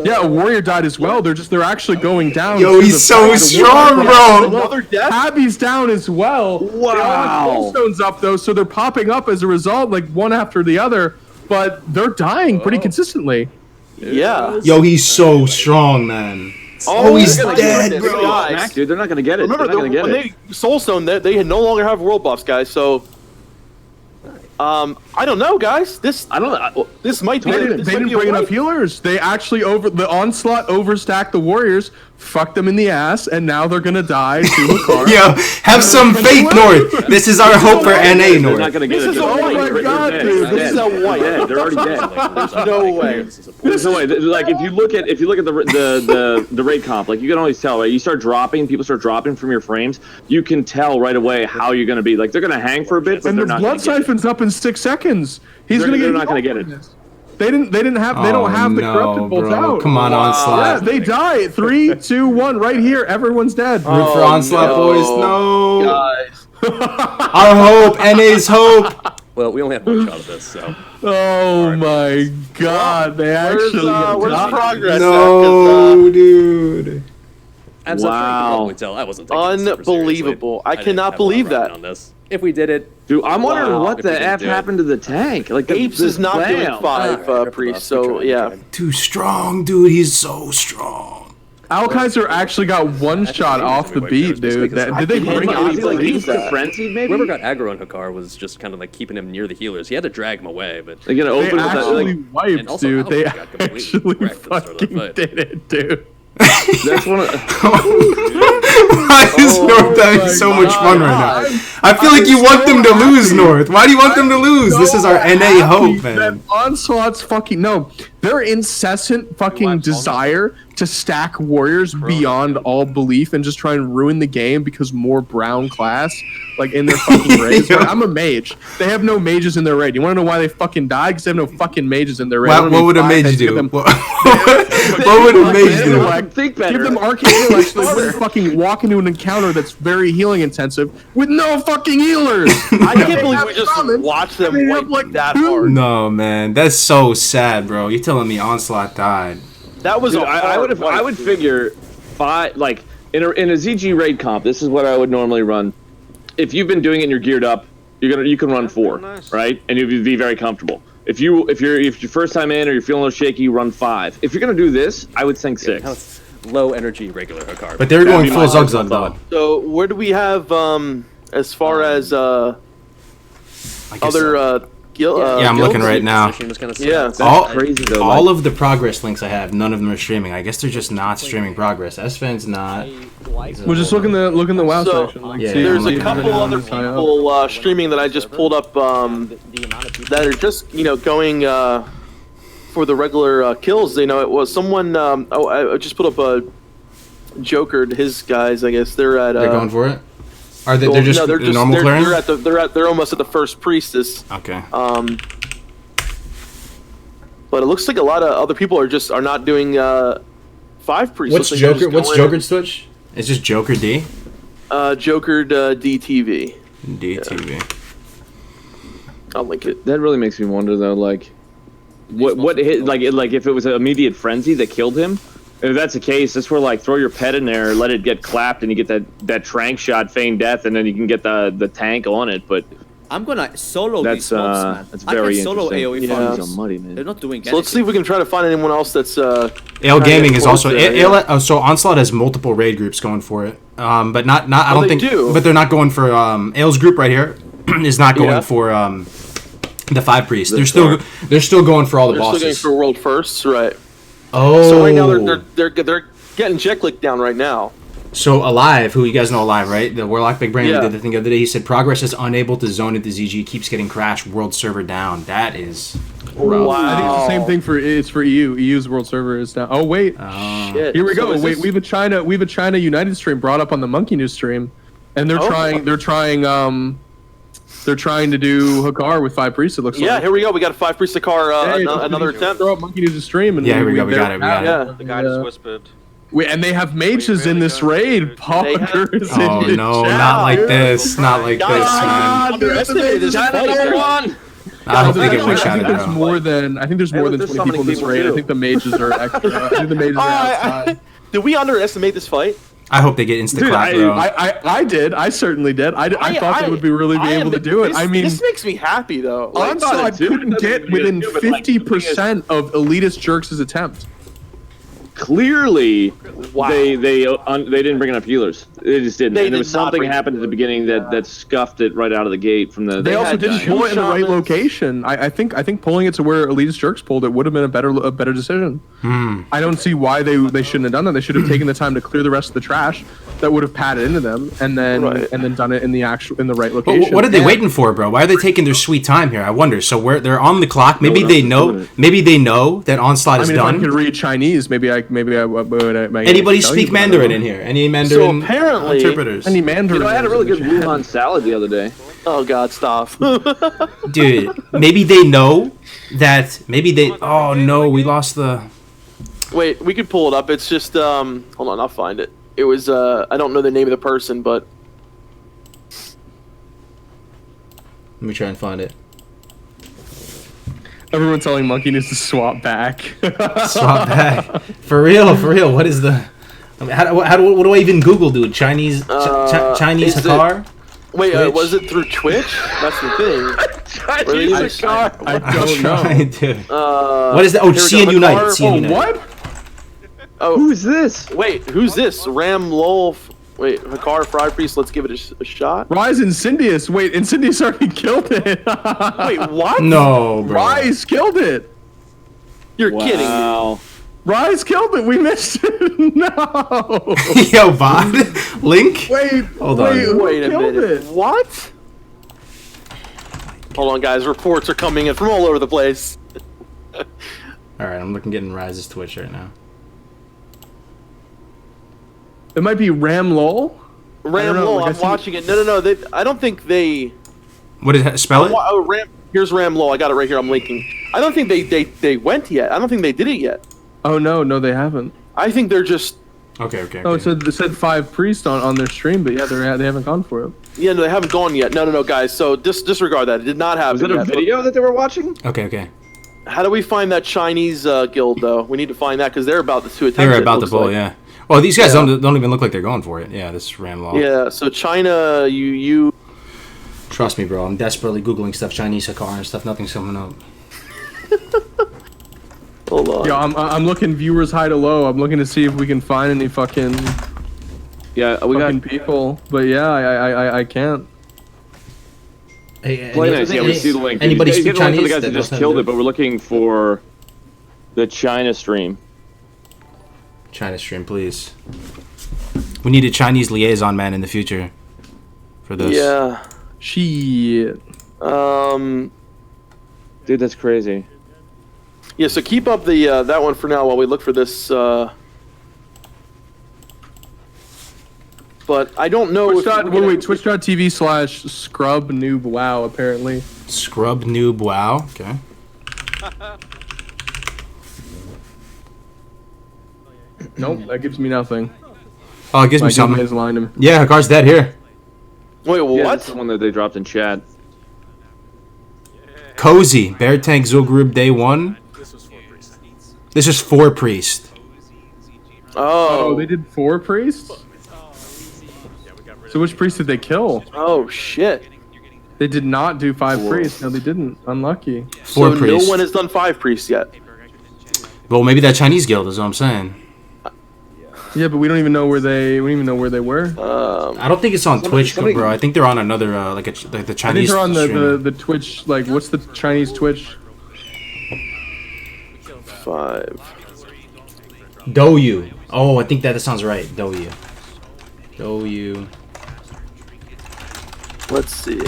Yeah, a warrior died as well. They're actually going down. Yo, to he's the so the strong, warrior. bro. Another death. Abby's down as well. Wow. They all have soulstones up though, so they're popping up as a result, like one after the other. But they're dying pretty consistently. Yeah. Yo, he's so strong, man. Oh, he's they're gonna dead, get this, bro. guys. Smack, dude, they're not gonna get it. Remember, they're not gonna get when it. they Soulstone, they no longer have world buffs, guys. So, I don't know, guys. This I don't know. this might be. They didn't bring enough healers. They actually the onslaught overstacked the warriors, fucked them in the ass, and now they're gonna die to Hakkar. Yo, have some faith, North. This is our hope for NA, They're not North. gonna get This it. is They're a already white. dead. God, They're dude, dead. this is a white. They're dead. They're already dead. There's no way. There's no way. Like if you look at the raid comp, like you can always tell, right? You start dropping, people start dropping from your frames. You can tell right away how you're gonna be. Like they're gonna hang for a bit, but And they're their not. blood gonna get it. siphon's up in 6 seconds. They're not gonna get it. They don't have the corrupted bolts bro. out. Come on, Yeah, Onslaught. they die. 3, 2, 1, right here. Everyone's dead. Root for Onslaught, boys. No. Guys. Our hope. NA's hope. Well, we only have one shot at this, so. Oh my god, they actually Where's died. progress? No, dude. I'm so sure you can Wow. probably tell I wasn't taking this super seriously. Unbelievable. I didn't cannot have a lot believe riding that. on this. If we did it, Dude, I'm wondering Wow. what If we the didn't F do it. happened to the tank. Like the Apes is not doing bam. 5 Alright, priests, we so tried, yeah. we tried. Too strong, dude. He's so strong. Alkaiser actually got one shot off the beat, dude. Did they bring can't out believe He's that. frenzied, maybe. whoever got aggro on Hakkar was just kind of like keeping him near the healers. He had to drag him away, but They're gonna They open with that. actually Like, wiped, and also dude. They Alkaiser got completely actually wrecked at the start of the fucking fight. did it, dude. that's one of. Why is North having so much fun right now? I feel like you want them to lose, North. Why do you want them to lose? This is our NA hope, That man. Onslaught's fucking no. Their incessant fucking desire to stack warriors beyond all belief and just try and ruin the game because more brown class like in their fucking raids. Yeah. Like, I'm a mage. They have no mages in their raid. You want to know why they fucking died? Because they have no fucking mages in their raid. What would a mage do? What would a mage do? Think Give better. them arcane intellect so they wouldn't fucking walk into an encounter that's very healing intensive with no fucking healers. I can't believe we just watched them They wipe have, like, that two- hard. No, man. That's so sad, bro. You're telling me Onslaught died. That was Dude, a I hard wipe. would figure five like in a ZG raid comp. This is what I would normally run. If you've been doing it and you're geared up, you can run 4, right? And you'd be very comfortable. If you're first time in or you're feeling a little shaky, you run 5. If you're gonna do this, I would think 6. Now it's low energy regular Hakkar. But they're going be full my Zug thought. though. So where do we have as far as I guess other Yeah, I'm looking right now. Position was kinda Yeah. sucks. all, crazy, though, all like- of the progress links I have, none of them are streaming. I guess they're just not streaming progress. S-Fan's not. We'll just look in the WoW So, section. Like, Yeah, see there's if a they couple have other any sign up. people streaming that I just pulled up that are just going for the regular kills. You know, it was someone. I just put up a Joker. His guys, I guess they're at. They're going for it. Are they? well, They're just no, normal clearing. they're almost at the first priestess. Okay. But it looks like a lot of other people are not doing 5 priests. What's Looks like they're Joker? just What's going Joker's Twitch? It's just Joker D. Joker DTV. DTV. I'll link it. That really makes me wonder though, like, what hit, like if it was an immediate frenzy that killed him. If that's the case, that's where like throw your pet in there, let it get clapped, and you get that trank shot, feign death, and then you can get the tank on it. But I'm gonna solo that's these mobs, man. that's I very can solo interesting. AoE Yeah. farms. These are muddy, man. They're not doing So let's see if we can try to find anyone else that's. Ale Gaming is close also there, so Onslaught has multiple raid groups going for it. But not I Oh, don't they think. do? But they're not going for Ale's group right here. Is not going Yeah. for the 5 priests. They're still going for all the They're still going bosses. for world firsts, right? Oh. So right now they're getting Jeklik down right now. So Alive, who you guys know Alive, right? The Warlock Big Brain Yeah. who did the thing the other day. He said progress is unable to zone into ZG, keeps getting crashed, world server down. That is rough. Wow. I think it's the same thing for EU. EU's world server is now. Oh wait, Shit. here we So go. is Wait, this- we have a China United stream brought up on the Monkey News stream, and they're Oh. trying to do Hakkar with 5 priests. It looks Yeah, like. here we go. We got a 5 priest Sakar, Hey, another attempt. Throw up Monkey News stream, and Yeah, here we go. We got it. Yeah. The guy just whispered. And they have mages in this raid. Hakkar is in Oh the no, chat, not like dude. this. Not like this, man. Underestimated this fight, guys. I don't think it I was think shot there's at more than 20 people in this raid. I think the mages are extra. I think the mages are outside. Did we underestimate this fight? I hope they get insta Dude, clap, bro. I did. I certainly did. I thought they would be able to do it. I mean, this makes me happy though. Like, Onslaught couldn't get within 50% of Elitist Jerks' attempt. Clearly, Wow. they didn't bring enough healers. They just didn't. They And there did was not something bring happened at the beginning that scuffed it right out of the gate from the. They also had didn't giant- pull it in the right shamans. location. I think pulling it to where Elitist Jerks pulled it would have been a better decision. I don't see why they shouldn't have done that. They should have taken the time to clear the rest of the trash that would have padded into them, and then done it in the right But location. what are they waiting for, bro? Why are they taking their sweet time here? I wonder. So they're on the clock. Maybe they know. Maybe they know that Onslaught I is mean, if I done. could read Chinese, maybe I Anybody speak Mandarin in here? Any Mandarin apparently- interpreters? Any Mandarin? I had a really good Wuhan salad the other day. Oh God, stop. Dude, maybe they know that. Maybe they. Oh no, we lost the. Wait, we could pull it up. It's just hold on, I'll find it. It was I don't know the name of the person, but Let me try and find it. Everyone telling Monkey needs to swap back. Swap back. For real. What is the? I mean, what do I even Google, dude? Chinese Chinese is it- Hakkar? wait, Twitch? was it through Twitch? That's the thing. I I'm don't know. trying to. What is that? Oh, here we go, CN United. Hakkar. CN Oh, United. what? Oh, Who's this? wait, who's this? Ram Lol. Wait, Hakkar Fry Priest. Let's give it a shot. Rise Incendious. Wait, Incendious already killed it. Wait, what? No, bro. Rise killed it. You're kidding me. Wow. Rise killed it. We missed it. No. Yo, bot. Link. Wait. Hold on. Who Wait a killed minute. it? What? Hold on, guys. Reports are coming in from all over the place. All right, I'm getting Rise's Twitch right now. It might be Ram Lol. Ram know, Lol. like I I'm see- watching it. No. I don't think they. What is that? Spell it? Oh, Ram. Here's Ram Lol. I got it right here. I'm linking. I don't think they went yet. I don't think they did it yet. Oh no, they haven't. I think they're just. Okay. Oh, it said 5 priests on their stream, but yeah, they haven't gone for it. Yeah, no, they haven't gone yet. No, guys. So disregard that. It did not happen. Was it a yet. video that they were watching? Okay. How do we find that Chinese guild though? We need to find that because they're about to attempt. They were it, about to looks pull, like. yeah. Well, these guys Yeah. don't even look like they're going for it. Yeah, this is Ram Law. Yeah. So China, you. Trust me, bro. I'm desperately googling stuff, Chinese Hakkar and stuff. Nothing's coming up. Hold on. Yeah, I'm looking viewers high to low. I'm looking to see if we can find any fucking Yeah, we got. people. But yeah, I can't. Hey, Play nice. Yeah, we see the link. Anybody You speak get the link for Chinese? the guys that just killed it, but we're looking for the China stream. China stream, please. We need a Chinese liaison man in the future for this. Yeah. Shit. Dude, that's crazy. Yeah. So keep up the that one for now while we look for this. But I don't know. Twitch.tv/scrub noob wow. Apparently. Scrub noob wow. Okay. Nope, that gives me nothing. Oh, it gives My me dude something. is lying to me. Yeah, Hakkar's dead here. Wait, Yeah, what? that's the one that they dropped in chat. Cozy. Bear Tank Zulgrub Day 1. This is 4 Priest. Oh, they did 4 priests? So which priest did they kill? Oh shit. They did not do 5 priests. No, they didn't. Unlucky. 4 So Priest. no one has done 5 priests yet. Well, maybe that Chinese guild is what I'm saying. Yeah, but we don't even know where they were. I don't think it's on Twitch, bro. I think they're on another like the I think Chinese. they're on streamer. the Twitch. Like, what's the Chinese Twitch? 5. Douyu. Oh, I think that sounds right. Douyu. Douyu. Let's see.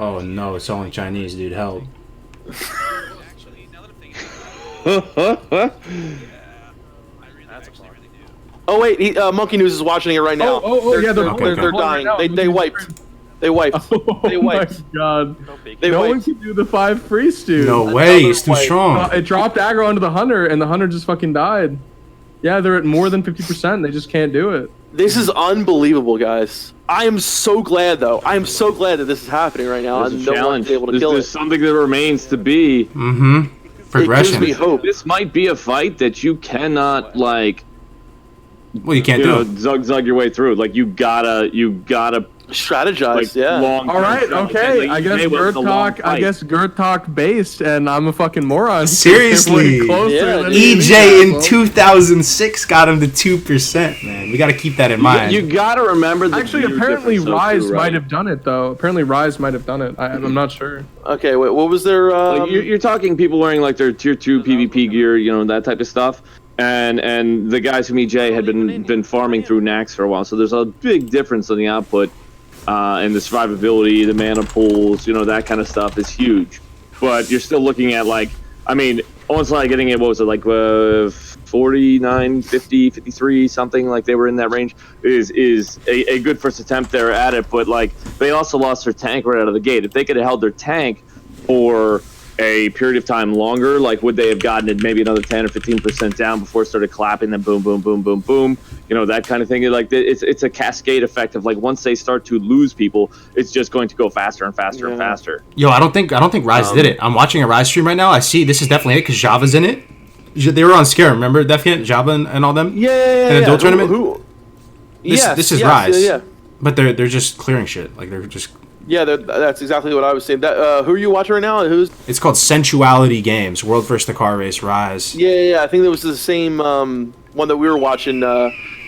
Oh no, it's all in Chinese, dude. Help. Oh wait, Monkey News is watching it right now. Yeah, they're okay. dying. Right now. They wiped. They wiped. They Oh my wiped. god. They No one wiped. can do the 5 priests, dude. No way, he's too way. strong. It dropped aggro onto the hunter, and the hunter just fucking died. Yeah, they're at more than 50%. They just can't do it. This is unbelievable, guys. I am so glad, though. I am so glad that this is happening right now. There's And a no challenge. one's able to kill There's it. something that remains to be. It Progression. gives me hope. This might be a fight that you cannot like. Well, you can't You do know, it. zug your way through. Like you gotta Strategize, like yeah. long. All right, okay. I guess Gert talk. I guess Gert talk based, and I'm a fucking moron. Seriously. Way closer Yeah, than EJ me, in asshole. 2006 got him to 2%, man. We got to keep that in mind. You gotta remember the Actually, gear apparently difference, though, Rise too, right? might have done it though. Apparently Rise might have done it. I'm not sure. Okay, wait, what was their... Like you're talking people wearing like their tier 2 PvP gear, you know, that type of stuff. And the guys from EJ had been farming through Nax for a while, so there's a big difference in the output, and the survivability, the mana pools, you know, that kind of stuff is huge. But you're still looking at like, I mean, Onslaught getting it, what was it, like 49, 50, 53, something, like they were in that range, is a good first attempt there at it. But like they also lost their tank right out of the gate. If they could have held their tank for a period of time longer, like would they have gotten it maybe another 10 or 15% down before it started clapping, then boom, boom, boom, boom, boom, you know, that kind of thing. Like it's a cascade effect of like once they start to lose people, it's just going to go faster and faster and faster. Yo, I don't think Rise did it. I'm watching a Rise stream right now. I see this is definitely it because Java's in it. They were on Scare, remember Defiant, Java, and all them. Yeah. In the duel tournament. Yes, This is yes, Rise. Yeah. But they're just clearing shit. Like they're just. Yeah, that's exactly what I was saying. That who are you watching right now? Who's? It's called Sensuality Games. World vs. the Car Race. Rise. Yeah. I think that was the same one that we were watching.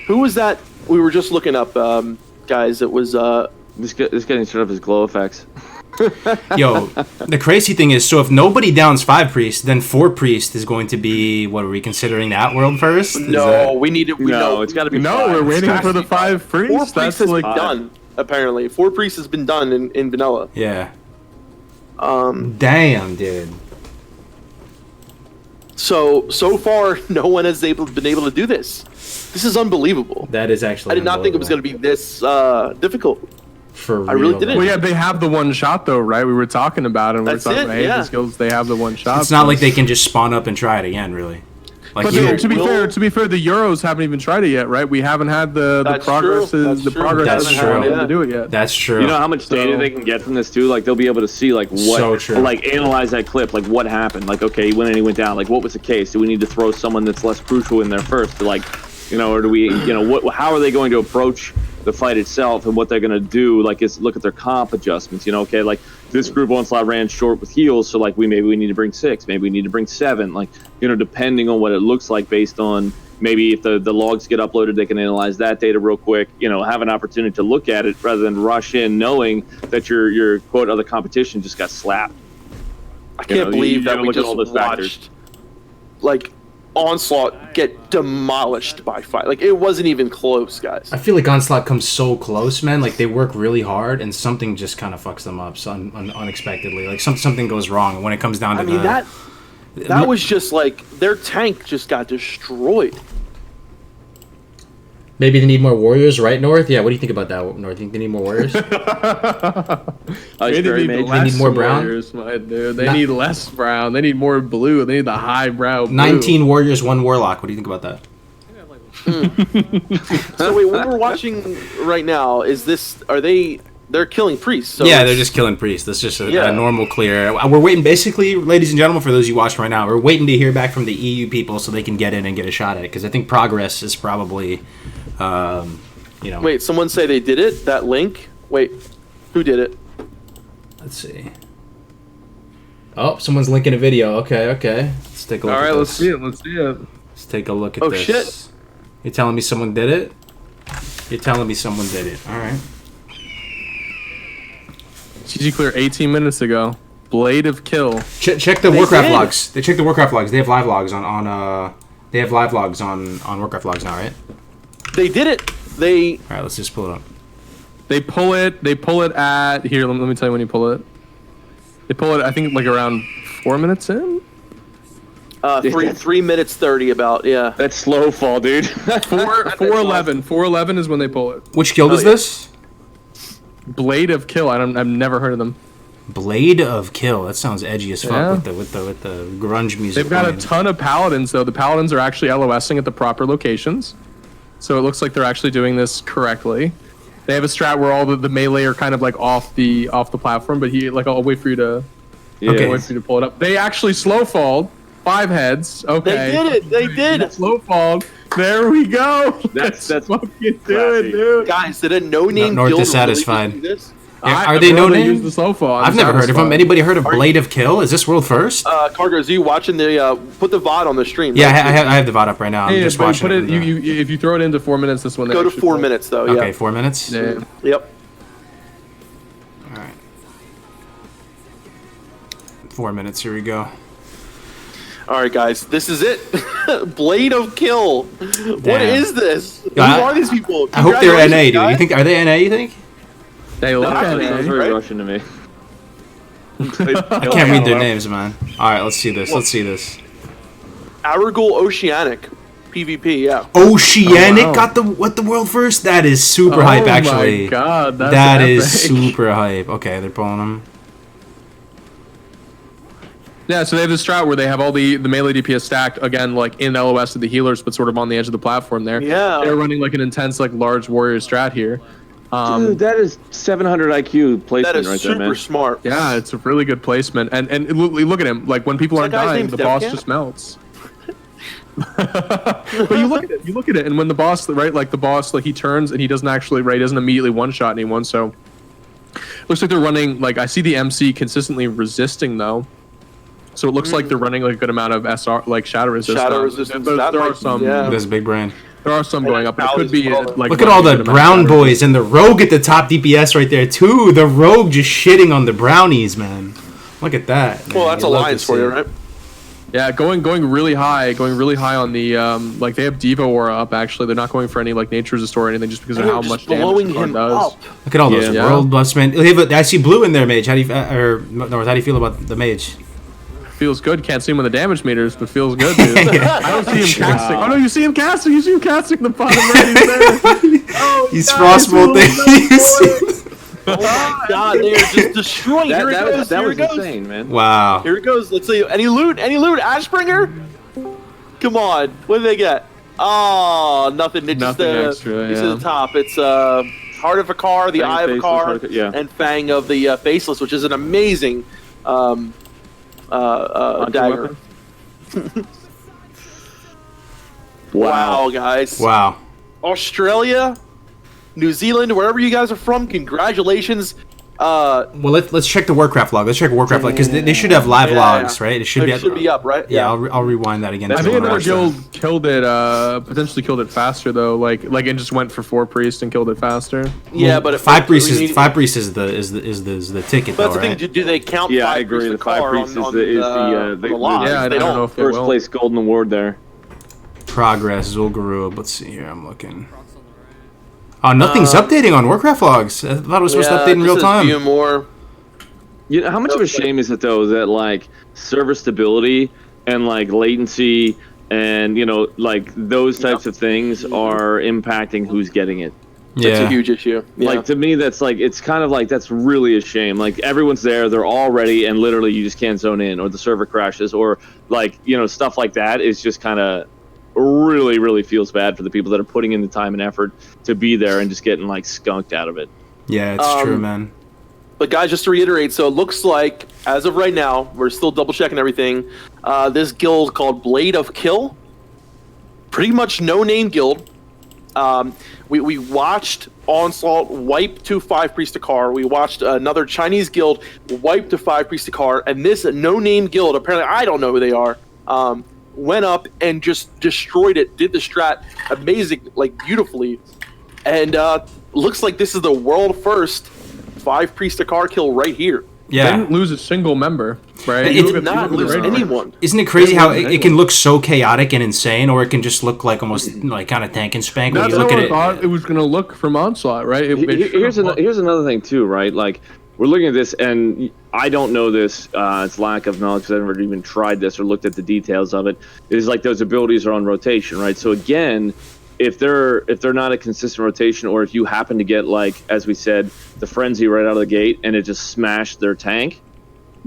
Who was that? We were just looking up, guys. It was. This getting set up his glow effects. Yo, the crazy thing is, so if nobody downs 5 Priest, then 4 Priest is going to be, what are we considering that world first? No, we need it. No, it's got to be. No, five. we're waiting has for to the be 5 4 priests. Priest That's has like been done. Apparently, 4 Priest has been done in vanilla. Yeah. Damn, dude. So far, no one has been able to do this. This is unbelievable. That is actually. I did not think it was going to be this difficult. For real. I really didn't. Well, yeah, they have the one shot though, right? We were talking about it. And we were That's talking it, about yeah. the skills. They have the one shot. It's not like they can just spawn up and try it again, really. Like But you, to be fair, the Euros haven't even tried it yet, right? We haven't had the That's progresses. true. That's The true. progress That's hasn't true. been able Yeah. to do it yet. that's true. You know how much data they can get from this too? Like they'll be able to see like what, So true. like analyze that clip, like what happened. Like okay, when he went down, like what was the case? Do we need to throw someone that's less crucial in there first? To like, you know, or do we, you know, what? How are they going to approach the fight itself and what they're going to do? Like is look at their comp adjustments. You know, okay, like this group Onslaught ran short with heals, so like maybe we need to bring 6, maybe we need to bring 7. Like you know, depending on what it looks like based on. Maybe if the logs get uploaded, they can analyze that data real quick, you know, have an opportunity to look at it rather than rush in knowing that your quote other competition just got slapped. I can't believe that we look at just all those factors. watched like Onslaught get demolished by fight. Like it wasn't even close, guys. I feel like Onslaught comes so close, man. Like they work really hard, and something just kind of fucks them up unexpectedly. Like something goes wrong, and when it comes down to I mean that was just like their tank just got destroyed. maybe they need more warriors, right, North? Yeah. What do you think about that, North? You think they need more warriors? Ice Berry Mage. They need more brown? warriors, my dude. They need less brown. They need more blue. They need the high brow blue. 19 warriors, 1 warlock. What do you think about that? So wait, what we're watching right now is this? They're killing priests? So Yeah, it's- they're just killing priests. That's just a Yeah. normal clear. We're waiting, basically, ladies and gentlemen, for those you watching right now, we're waiting to hear back from the EU people so they can get in and get a shot at it. Because I think progress is probably, you know. Wait, someone say they did it? That link? Wait, who did it? Let's see. Oh, someone's linking a video. Okay. Let's take a look All at right, this. let's see it. Let's see it. Let's take a look at Oh, this. shit. You're telling me someone did it? You're telling me someone did it. All right. CG clear 18 minutes ago. Blade of Kill. Check the They Warcraft did. logs. They check the Warcraft logs. They have live logs on they have live logs on Warcraft logs now, right? They did it. They All right, let's just pull it up. They pull it at here. Let me tell you when you pull it. They pull it. I think like around 4 minutes in. 3 minutes 30 about, yeah. That's slow fall, dude. 4:11. 4:11 is when they pull it. Which guild is yeah. this? Blade of Kill. I've never heard of them. Blade of Kill. That sounds edgy as fuck Yeah. with the grunge music. They've got a playing. ton of paladins though. The paladins are actually LOSing at the proper locations, so it looks like they're actually doing this correctly. They have a strat where all the melee are kind of like off the platform, but I'll wait for you to Okay. wait for you to pull it up. They actually slow falled 5 heads. Okay, They did it. They did. slow falled. There we go. That's fucking do it, classy. dude. Guys, did a no-name North guild dissatisfied. really do this? Are they no name? Use the slow fall. I've never heard of them. Anybody heard of Blade of Kill? Is this world first? Cargos, you watching the put the VOD on the stream? Yeah, right? I have the VOD up right now. I'm Yeah, just but watching put it. it. If you throw it into 4 minutes, this one. Go to actually 4 pulls. minutes though. Okay, Yeah. 4 minutes. Yeah. Yep. All right. 4 minutes. Here we go. All right, guys, this is it. Blade of Kill. What Damn. is this? Yeah, Who are these people? I hope they're NA, Congratulations, dude. guys. You think are they NA? You think? They look Not at really. it. Sounds very Right? Russian to me. I can't read their names, man. All right, let's see this. Let's see this. Aragul Oceanic. PvP, yeah. Oceanic Oh, wow. got the world first. That is super hype, actually. Oh my god, that's That epic. is super hype. Okay, they're pulling them. Yeah, so they have this strat where they have all the melee DPS stacked again, like in LOS of the healers, but sort of on the edge of the platform there. Yeah. They're running like an intense, like large warrior strat here. Dude, that is 700 IQ placement That is right there, super man. smart. Yeah, it's a really good placement, and look at him. Like when people aren't that guy's dying, name's the boss Devcat? just melts. But you look at it, and when the boss, right, like the boss, like he turns and he doesn't actually, right, he doesn't immediately one shot anyone. So looks like they're running. Like I see the MC consistently resisting though. So it looks like they're running like a good amount of SR, like shadow resistance. Shadow resistance, There that are might- some. yeah. This big brain. There are some going up, but it could be like. Look at all the running a good amount of brown shadow boys and the rogue at the top DPS right there too. The rogue just shitting on the brownies, man. Look at that. Well, man. that's You love Alliance to for see you, it. right? Yeah, going really high on the like they have Diva Aura up actually. They're not going for any like Nature Resist or anything just because of They're how just much damage blowing the card him does. up. Look at all those Yeah. world buffs, man. I see blue in there, mage. How do you or North? How do you feel about the mage? Feels good. Can't see him on the damage meters, but feels good, dude. I don't see him casting. Oh no, you see him casting. You see him casting the bottom right. He's there. Oh, He's guys, frostbolting. Oh my god, they are just destroying. Here it goes. that Here was it goes. insane, man. Wow. Here it goes. Let's see. Any loot? Any loot? Ashbringer? Come on. What did they get? Oh, nothing. It's Nothing just extra, it's yeah. at the top. It's Heart of Hakkar, the Fang Eye of Faceless, Hakkar, Heart of- yeah. and Fang of the Faceless, which is an amazing dagger. weapon? Wow, guys. Wow. Australia, New Zealand, wherever you guys are from, congratulations. Well, let's check the Warcraft log. Let's check Warcraft log because they should have live Yeah, logs, yeah. right? It should be. up, right? Yeah, I'll rewind that again. I if think you wanna another watch that. guild killed it. Potentially killed it faster though. Like it just went for 4 priests and killed it faster. Yeah, but Five priests we need- is the ticket But though, that's the thing. right? Do they count? Yeah, five I agree. priests The five Hakkar priests on is the the logs? Yeah, I They don't know if they First will. place golden award there. Progress Zul'Gurub. Let's see here. I'm looking. Oh, nothing's updating on Warcraft logs. I thought it was supposed to update in real View time. more. You know how much of a shame is it though that like server stability and like latency and like those types of things are impacting who's getting it. That's a Yeah. huge issue. Yeah. Like to me, that's like it's kind of like that's really a shame. Like everyone's there, they're all ready, and literally you just can't zone in, or the server crashes, or like stuff like that is just kind of really feels bad for the people that are putting in the time and effort to be there and just getting like skunked out of it. Yeah, it's true, man. But guys, just to reiterate, so it looks like as of right now, we're still double checking everything. This guild called Blade of Kill, pretty much no name guild. We watched Onslaught wipe to 5 Priest to Car. We watched another Chinese guild wipe to 5 Priest to Car, and this no name guild, apparently I don't know who they are, went up and just destroyed it. Did the strat amazing, like beautifully, and looks like this is the world first 5 Priest to Car kill right here. They Yeah. didn't lose a single member, right? It You did look at- Not you look lose at the radar. anyone. Isn't it crazy how it can look so chaotic and insane, or it can just look like almost like kind of tank and spank when That's you how look at I it? thought it was going to look from Onslaught, right? Here's another thing too, right? Like we're looking at this, and I don't know this. It's lack of knowledge because I've never even tried this or looked at the details of it. Is like those abilities are on rotation, right? So again, if they're not a consistent rotation, or if you happen to get like, as we said, the frenzy right out of the gate, and it just smashed their tank,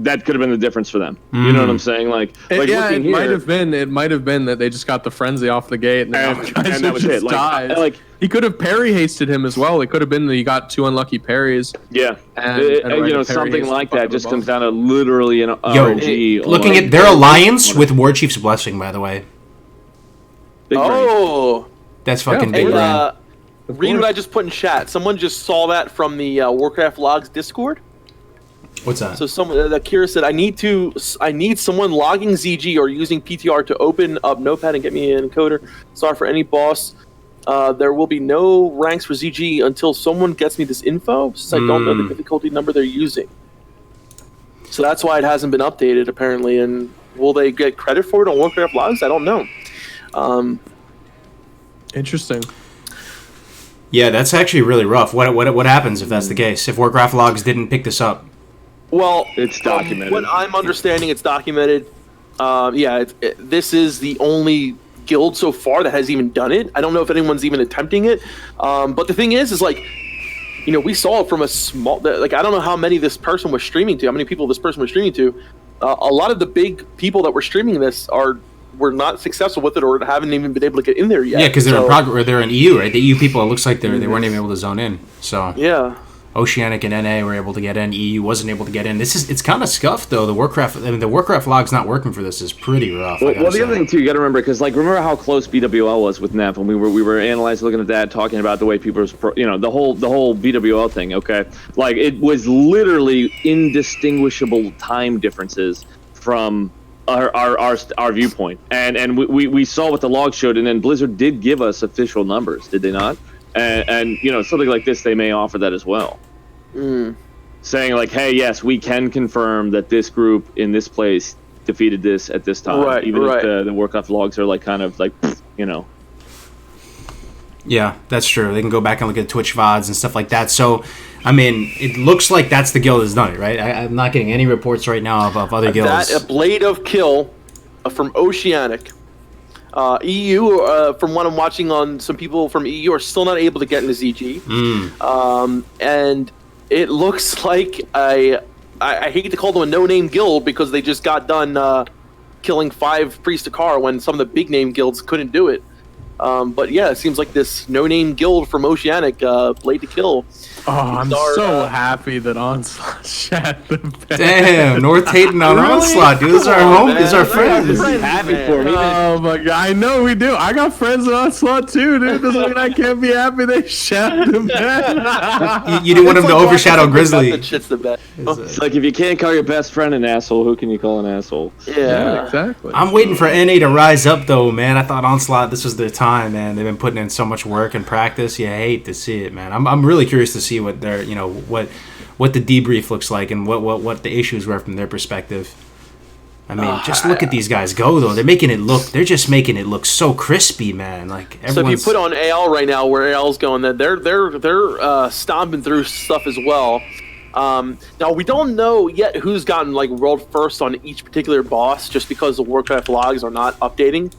that could have been the difference for them. You know what I'm saying? Like it might have been. It might have been that they just got the frenzy off the gate, and that was it. Like he could have parry hasted him as well. It could have been that he got 2 unlucky parries. Yeah, and something like that just comes down to literally an RNG. Looking at their alliance with War Chief's blessing, by the way. That's fucking big brain. Read what I just put in chat. Someone just saw that from the Warcraft Logs Discord. What's that? So someone, Kira said, I need someone logging ZG or using PTR to open up Notepad and get me an encoder. Sorry for any boss. There will be no ranks for ZG until someone gets me this info, since I don't know the difficulty number they're using. So that's why it hasn't been updated, apparently. And will they get credit for it on Warcraft Logs? I don't know. Interesting. Yeah, that's actually really rough. What happens if that's the case? If Warcraft Logs didn't pick this up? Well, it's documented. What I'm understanding, it's documented. This is the only guild so far that has even done it. I don't know if anyone's even attempting it. But the thing is like, we saw it from a small. Like, I don't know how many this person was streaming to. How many people this person was streaming to? A lot of the big people that were streaming this were not successful with it, or haven't even been able to get in there yet. Yeah, because they're in EU, right? The EU people, it looks like they weren't even able to zone in. So yeah. Oceanic and NA were able to get in. EU wasn't able to get in. It's kind of scuffed though. The Warcraft Logs not working for this is pretty rough. Well, the other thing too, you got to remember, because remember how close BWL was with Neff, and we were analyzing, looking at that, talking about the way people, the whole BWL thing. Okay, like it was literally indistinguishable time differences from our viewpoint, and we saw what the log showed, and then Blizzard did give us official numbers, did they not? And something like this, they may offer that as well, saying like, hey, yes, we can confirm that this group in this place defeated this at this time, right, even if the Warcraft logs are like kind of like Yeah, that's true. They can go back and look at Twitch VODs and stuff like that. So, I mean, it looks like that's the guild that's done it, right? I'm not getting any reports right now of other guilds. A Blade of Kill from Oceanic. EU, from what I'm watching on some people from EU, are still not able to get into ZG. And it looks like I hate to call them a no-name guild because they just got done killing 5 Priest of Kar when some of the big-name guilds couldn't do it. But yeah, it seems like this no-name guild from Oceanic, Blade to Kill. Oh, I'm so happy that Onslaught shat the bed. Damn, North hating on Onslaught, dude. This is our home. This is our friend. This is happy for me. Oh my god, I know we do. I got friends in Onslaught too, dude. Doesn't mean I can't be happy they shat the bed. You didn't want him to overshadow Grizzly. Shit's the bed. It's like, if you can't call your best friend an asshole, who can you call an asshole? Yeah, exactly. I'm waiting for NA to rise up, though, man. I thought Onslaught, this was their time, man. They've been putting in so much work and practice. You hate to see it, man. I'm really curious to see what their, what the debrief looks like and what the issues were from their perspective. I mean, just look at these guys go, though. They're just making it look so crispy, man. Like, so if you put on AL right now, where AL's going, that they're stomping through stuff as well. Now we don't know yet who's gotten like world first on each particular boss, just because the Warcraft logs are not updating,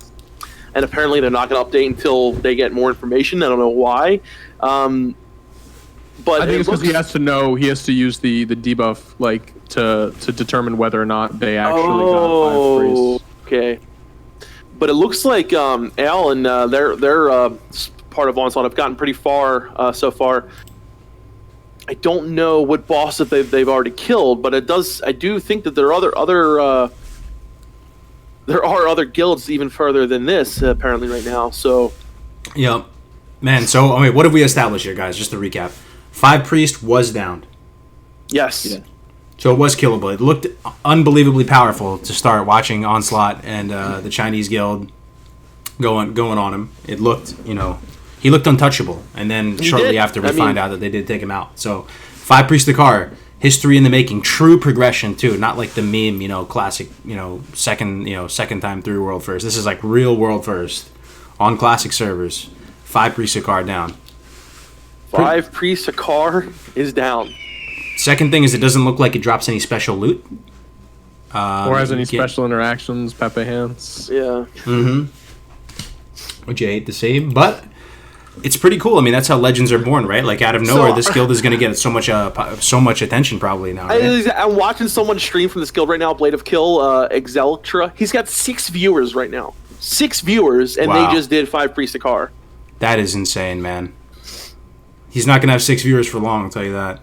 and apparently they're not going to update until they get more information. I don't know why. But I think it's because he has to know. He has to use the debuff to determine whether or not they actually got 5 priests. Okay. But it looks like Al and their part of Onslaught have gotten pretty far so far. I don't know what boss that they've already killed, but I do think that there are other guilds even further than this apparently right now. So. Yeah, man. So I mean, what have we established here, guys? Just to recap, 5 priest was downed. Yes. Yeah. So it was killable. It looked unbelievably powerful to start watching Onslaught and the Chinese guild going on him. It looked, he looked untouchable. And then shortly after, we find out that they did take him out. So 5 Priest of Kar, history in the making, true progression too, not like the meme, classic, second time through world first. This is like real world first on classic servers. 5 Priest of Kar down. 5 Priest of Kar is down. Second thing is, it doesn't look like it drops any special loot. Or has any special interactions, Pepe Hands. Yeah. Mm-hmm. Which you hate to see. But it's pretty cool. I mean, that's how legends are born, right? Like out of nowhere, So- this guild is going to get so much attention probably now. Right? I'm watching someone stream from this guild right now, Blade of Kill, Exeltra. He's got 6 viewers right now. 6 viewers, and Wow. they just did 5 Priest of Car. That is insane, man. He's not going to have 6 viewers for long. I'll tell you that.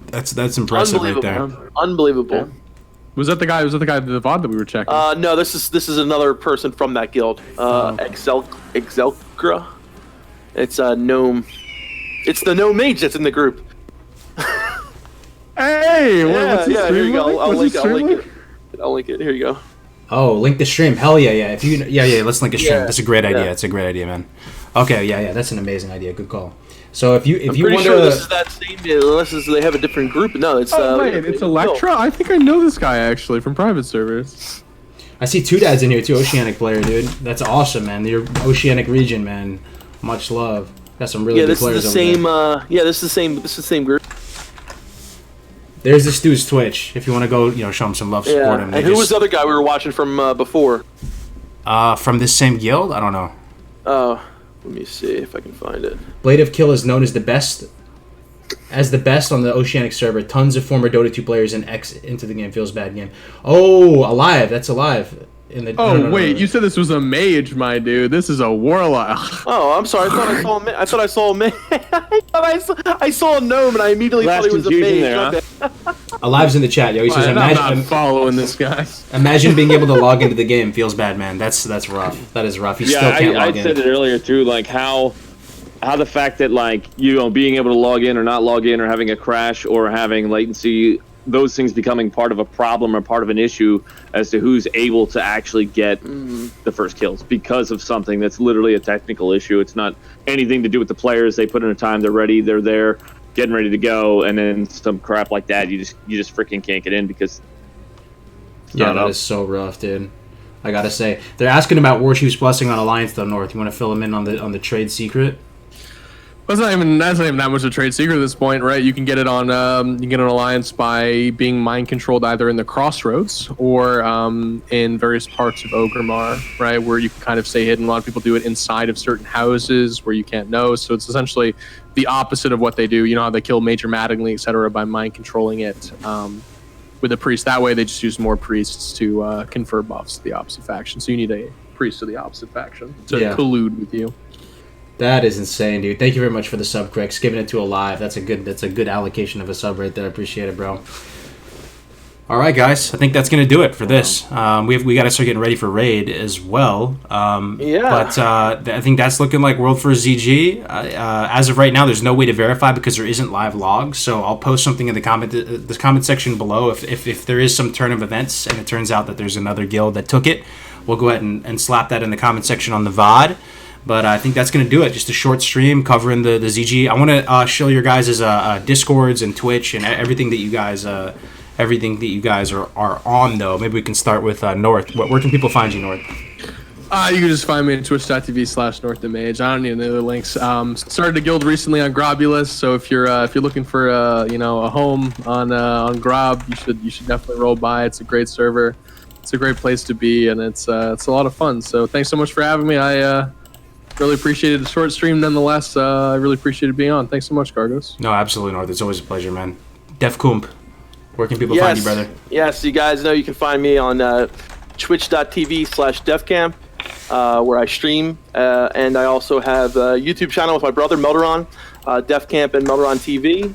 That's impressive right there. Unbelievable. Was that the guy? Was that the guy the VOD that we were checking? No, this is another person from that guild. Exelcra. It's a gnome. It's the gnome mage that's in the group. Hey, what's his Here stream you go. like? I'll What's link his it. stream like? I'll link it. Here you go. Oh, link the stream. Hell yeah. If you let's link a stream. Yeah. That's a great idea. Yeah. It's a great idea, man. Okay, that's an amazing idea. Good call. So if you I'm want pretty sure to, this is that same. Unless they have a different group. No, it's. Oh wait, it's Electra. I think I know this guy actually from private servers. I see 2 dads in here too. Oceanic player, dude. That's awesome, man. Your Oceanic region, man. Much love. Got some really Yeah, good this is players the over same. there. This is the same. This is the same group. There's this dude's Twitch. If you want to go, show him some love, support Yeah. him. And who was the other guy we were watching from before? From this same guild? I don't know. Oh, let me see if I can find it. Blade of Kill is known as the best on the Oceanic server. Tons of former Dota 2 players and X into the game. Feels bad game. Oh, alive. That's alive. Oh no, wait, no. you said this was a mage, my dude. This is a warlock. Oh, I'm sorry. I thought I saw a mage. I saw a gnome, and I immediately Last thought he was a confusion mage. there, Okay. Alive's in the chat, yo. He says, I'm not imagine, following this guy. imagine being able to log into the game. Feels bad, man. That's rough. That is rough. You still can't I log in. said it earlier too, like how the fact that like being able to log in or not log in or having a crash or having latency, those things becoming part of a problem or part of an issue as to who's able to actually get the first kills because of something that's literally a technical issue. It's not anything to do with the players. They put in a time, they're ready, they're there, getting ready to go, and then some crap like that, you just freaking can't get in because Yeah, that is so rough, dude. I gotta say, they're asking about Warchief's blessing on Alliance though, North. You want to fill them in on the trade secret? That's not even that much of a trade secret at this point, right? You can get it on Alliance by being mind controlled either in the Crossroads or in various parts of Ogremar, right? Where you can kind of stay hidden. A lot of people do it inside of certain houses where you can't know. So it's essentially the opposite of what they do. You know how they kill Major Mattingly, etc., by mind controlling it with a priest. That way they just use more priests to confer buffs to the opposite faction. So you need a priest of the opposite faction to collude with you. That is insane, dude. Thank you very much for the sub, Crix. Giving it to Alive. That's a good allocation of a sub right there. I appreciate it, bro. All right, guys. I think that's gonna do it for this. We got to start getting ready for raid as well. But I think that's looking like World First ZG. As of right now, there's no way to verify because there isn't live logs. So I'll post something in the comment section below if there is some turn of events and it turns out that there's another guild that took it. We'll go ahead and slap that in the comment section on the VOD. But I think that's going to do it. Just a short stream covering the ZG. I want to show your guys' Discords and Twitch and everything that you guys are on, though. Maybe we can start with North. Where can people find you, North? You can just find me at twitch.tv/NorthTheMage. I don't need any other links. Started a guild recently on Grobulus, so if you're looking for a home on Grob, you should definitely roll by. It's a great server. It's a great place to be, and it's a lot of fun. So thanks so much for having me. I really appreciated the short stream nonetheless. I really appreciated being on. Thanks so much, Cargos. No, absolutely, North. It's always a pleasure, man. Def Kump, where can people find you, brother? Yes, you guys know you can find me on twitch.tv/defcamp, where I stream. And I also have a YouTube channel with my brother, Melderon, Defcamp and Melderon TV.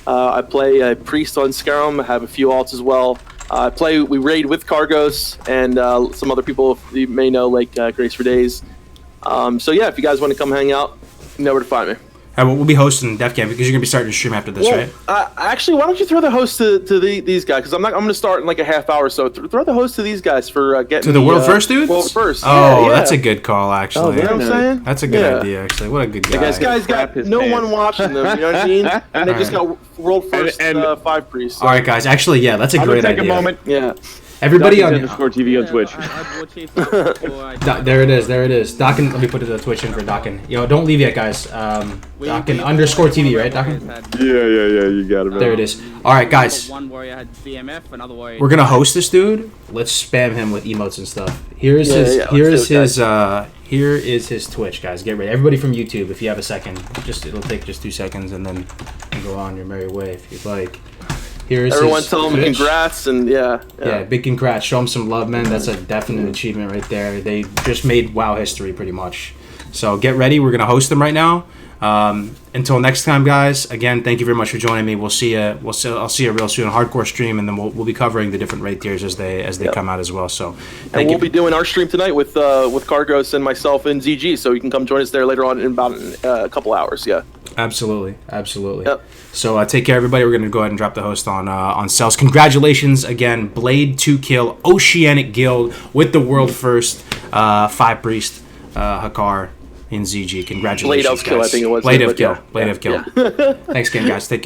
I play a Priest on Skyrim. I have a few alts as well. We raid with Cargos and some other people you may know, like Grace for Days. So yeah, if you guys want to come hang out, you know where to find me. We'll be hosting Def Camp because you're gonna be starting to stream after this, right? Actually, why don't you throw the host to these guys? Because I'm gonna start in like a half hour. So throw the host to these guys for getting to the World First dudes. World First. Oh, yeah. That's a good call, actually. You know what I'm saying? That's a good idea, actually. What a good guy. These guys got no one watching them. You know what I mean? And they just got World First 5 priests. So. All right, guys. Actually, yeah, that's a great idea. Take a moment. Yeah. Everybody on _TV on Twitch. There it is. Dockin, let me put the Twitch in for Dockin. Don't leave yet, guys. Dockin _TV, right, Dockin? Yeah, you got it, man. There it is. All right, guys. One warrior had BMF, another warrior. We're gonna host this dude. Let's spam him with emotes and stuff. Here's Here is his Twitch, guys. Get ready. Everybody from YouTube, if you have a second, it'll take just 2 seconds, and then you go on your merry way if you'd like. Here's Everyone his tell him Twitch. congrats, and yeah. Big congrats. Show him some love, man. That's a definite achievement right there. They just made WoW history pretty much. So get ready. We're gonna host them right now. Until next time, guys. Again, thank you very much for joining me. I'll see you real soon. Hardcore stream, and then we'll be covering the different rate tiers as they come out as well. So, and we'll be doing our stream tonight with Cargos and myself and ZG. So you can come join us there later on in about a couple hours. Yeah. Absolutely. Yep. So take care, everybody. We're gonna go ahead and drop the host on Cells. Congratulations again, Blade 2 kill Oceanic Guild with the world first 5 priest Hakkar in ZG. Congratulations, Blade of guys. kill, I think it was. Blade of kill. Yeah. Thanks again, guys. Take care.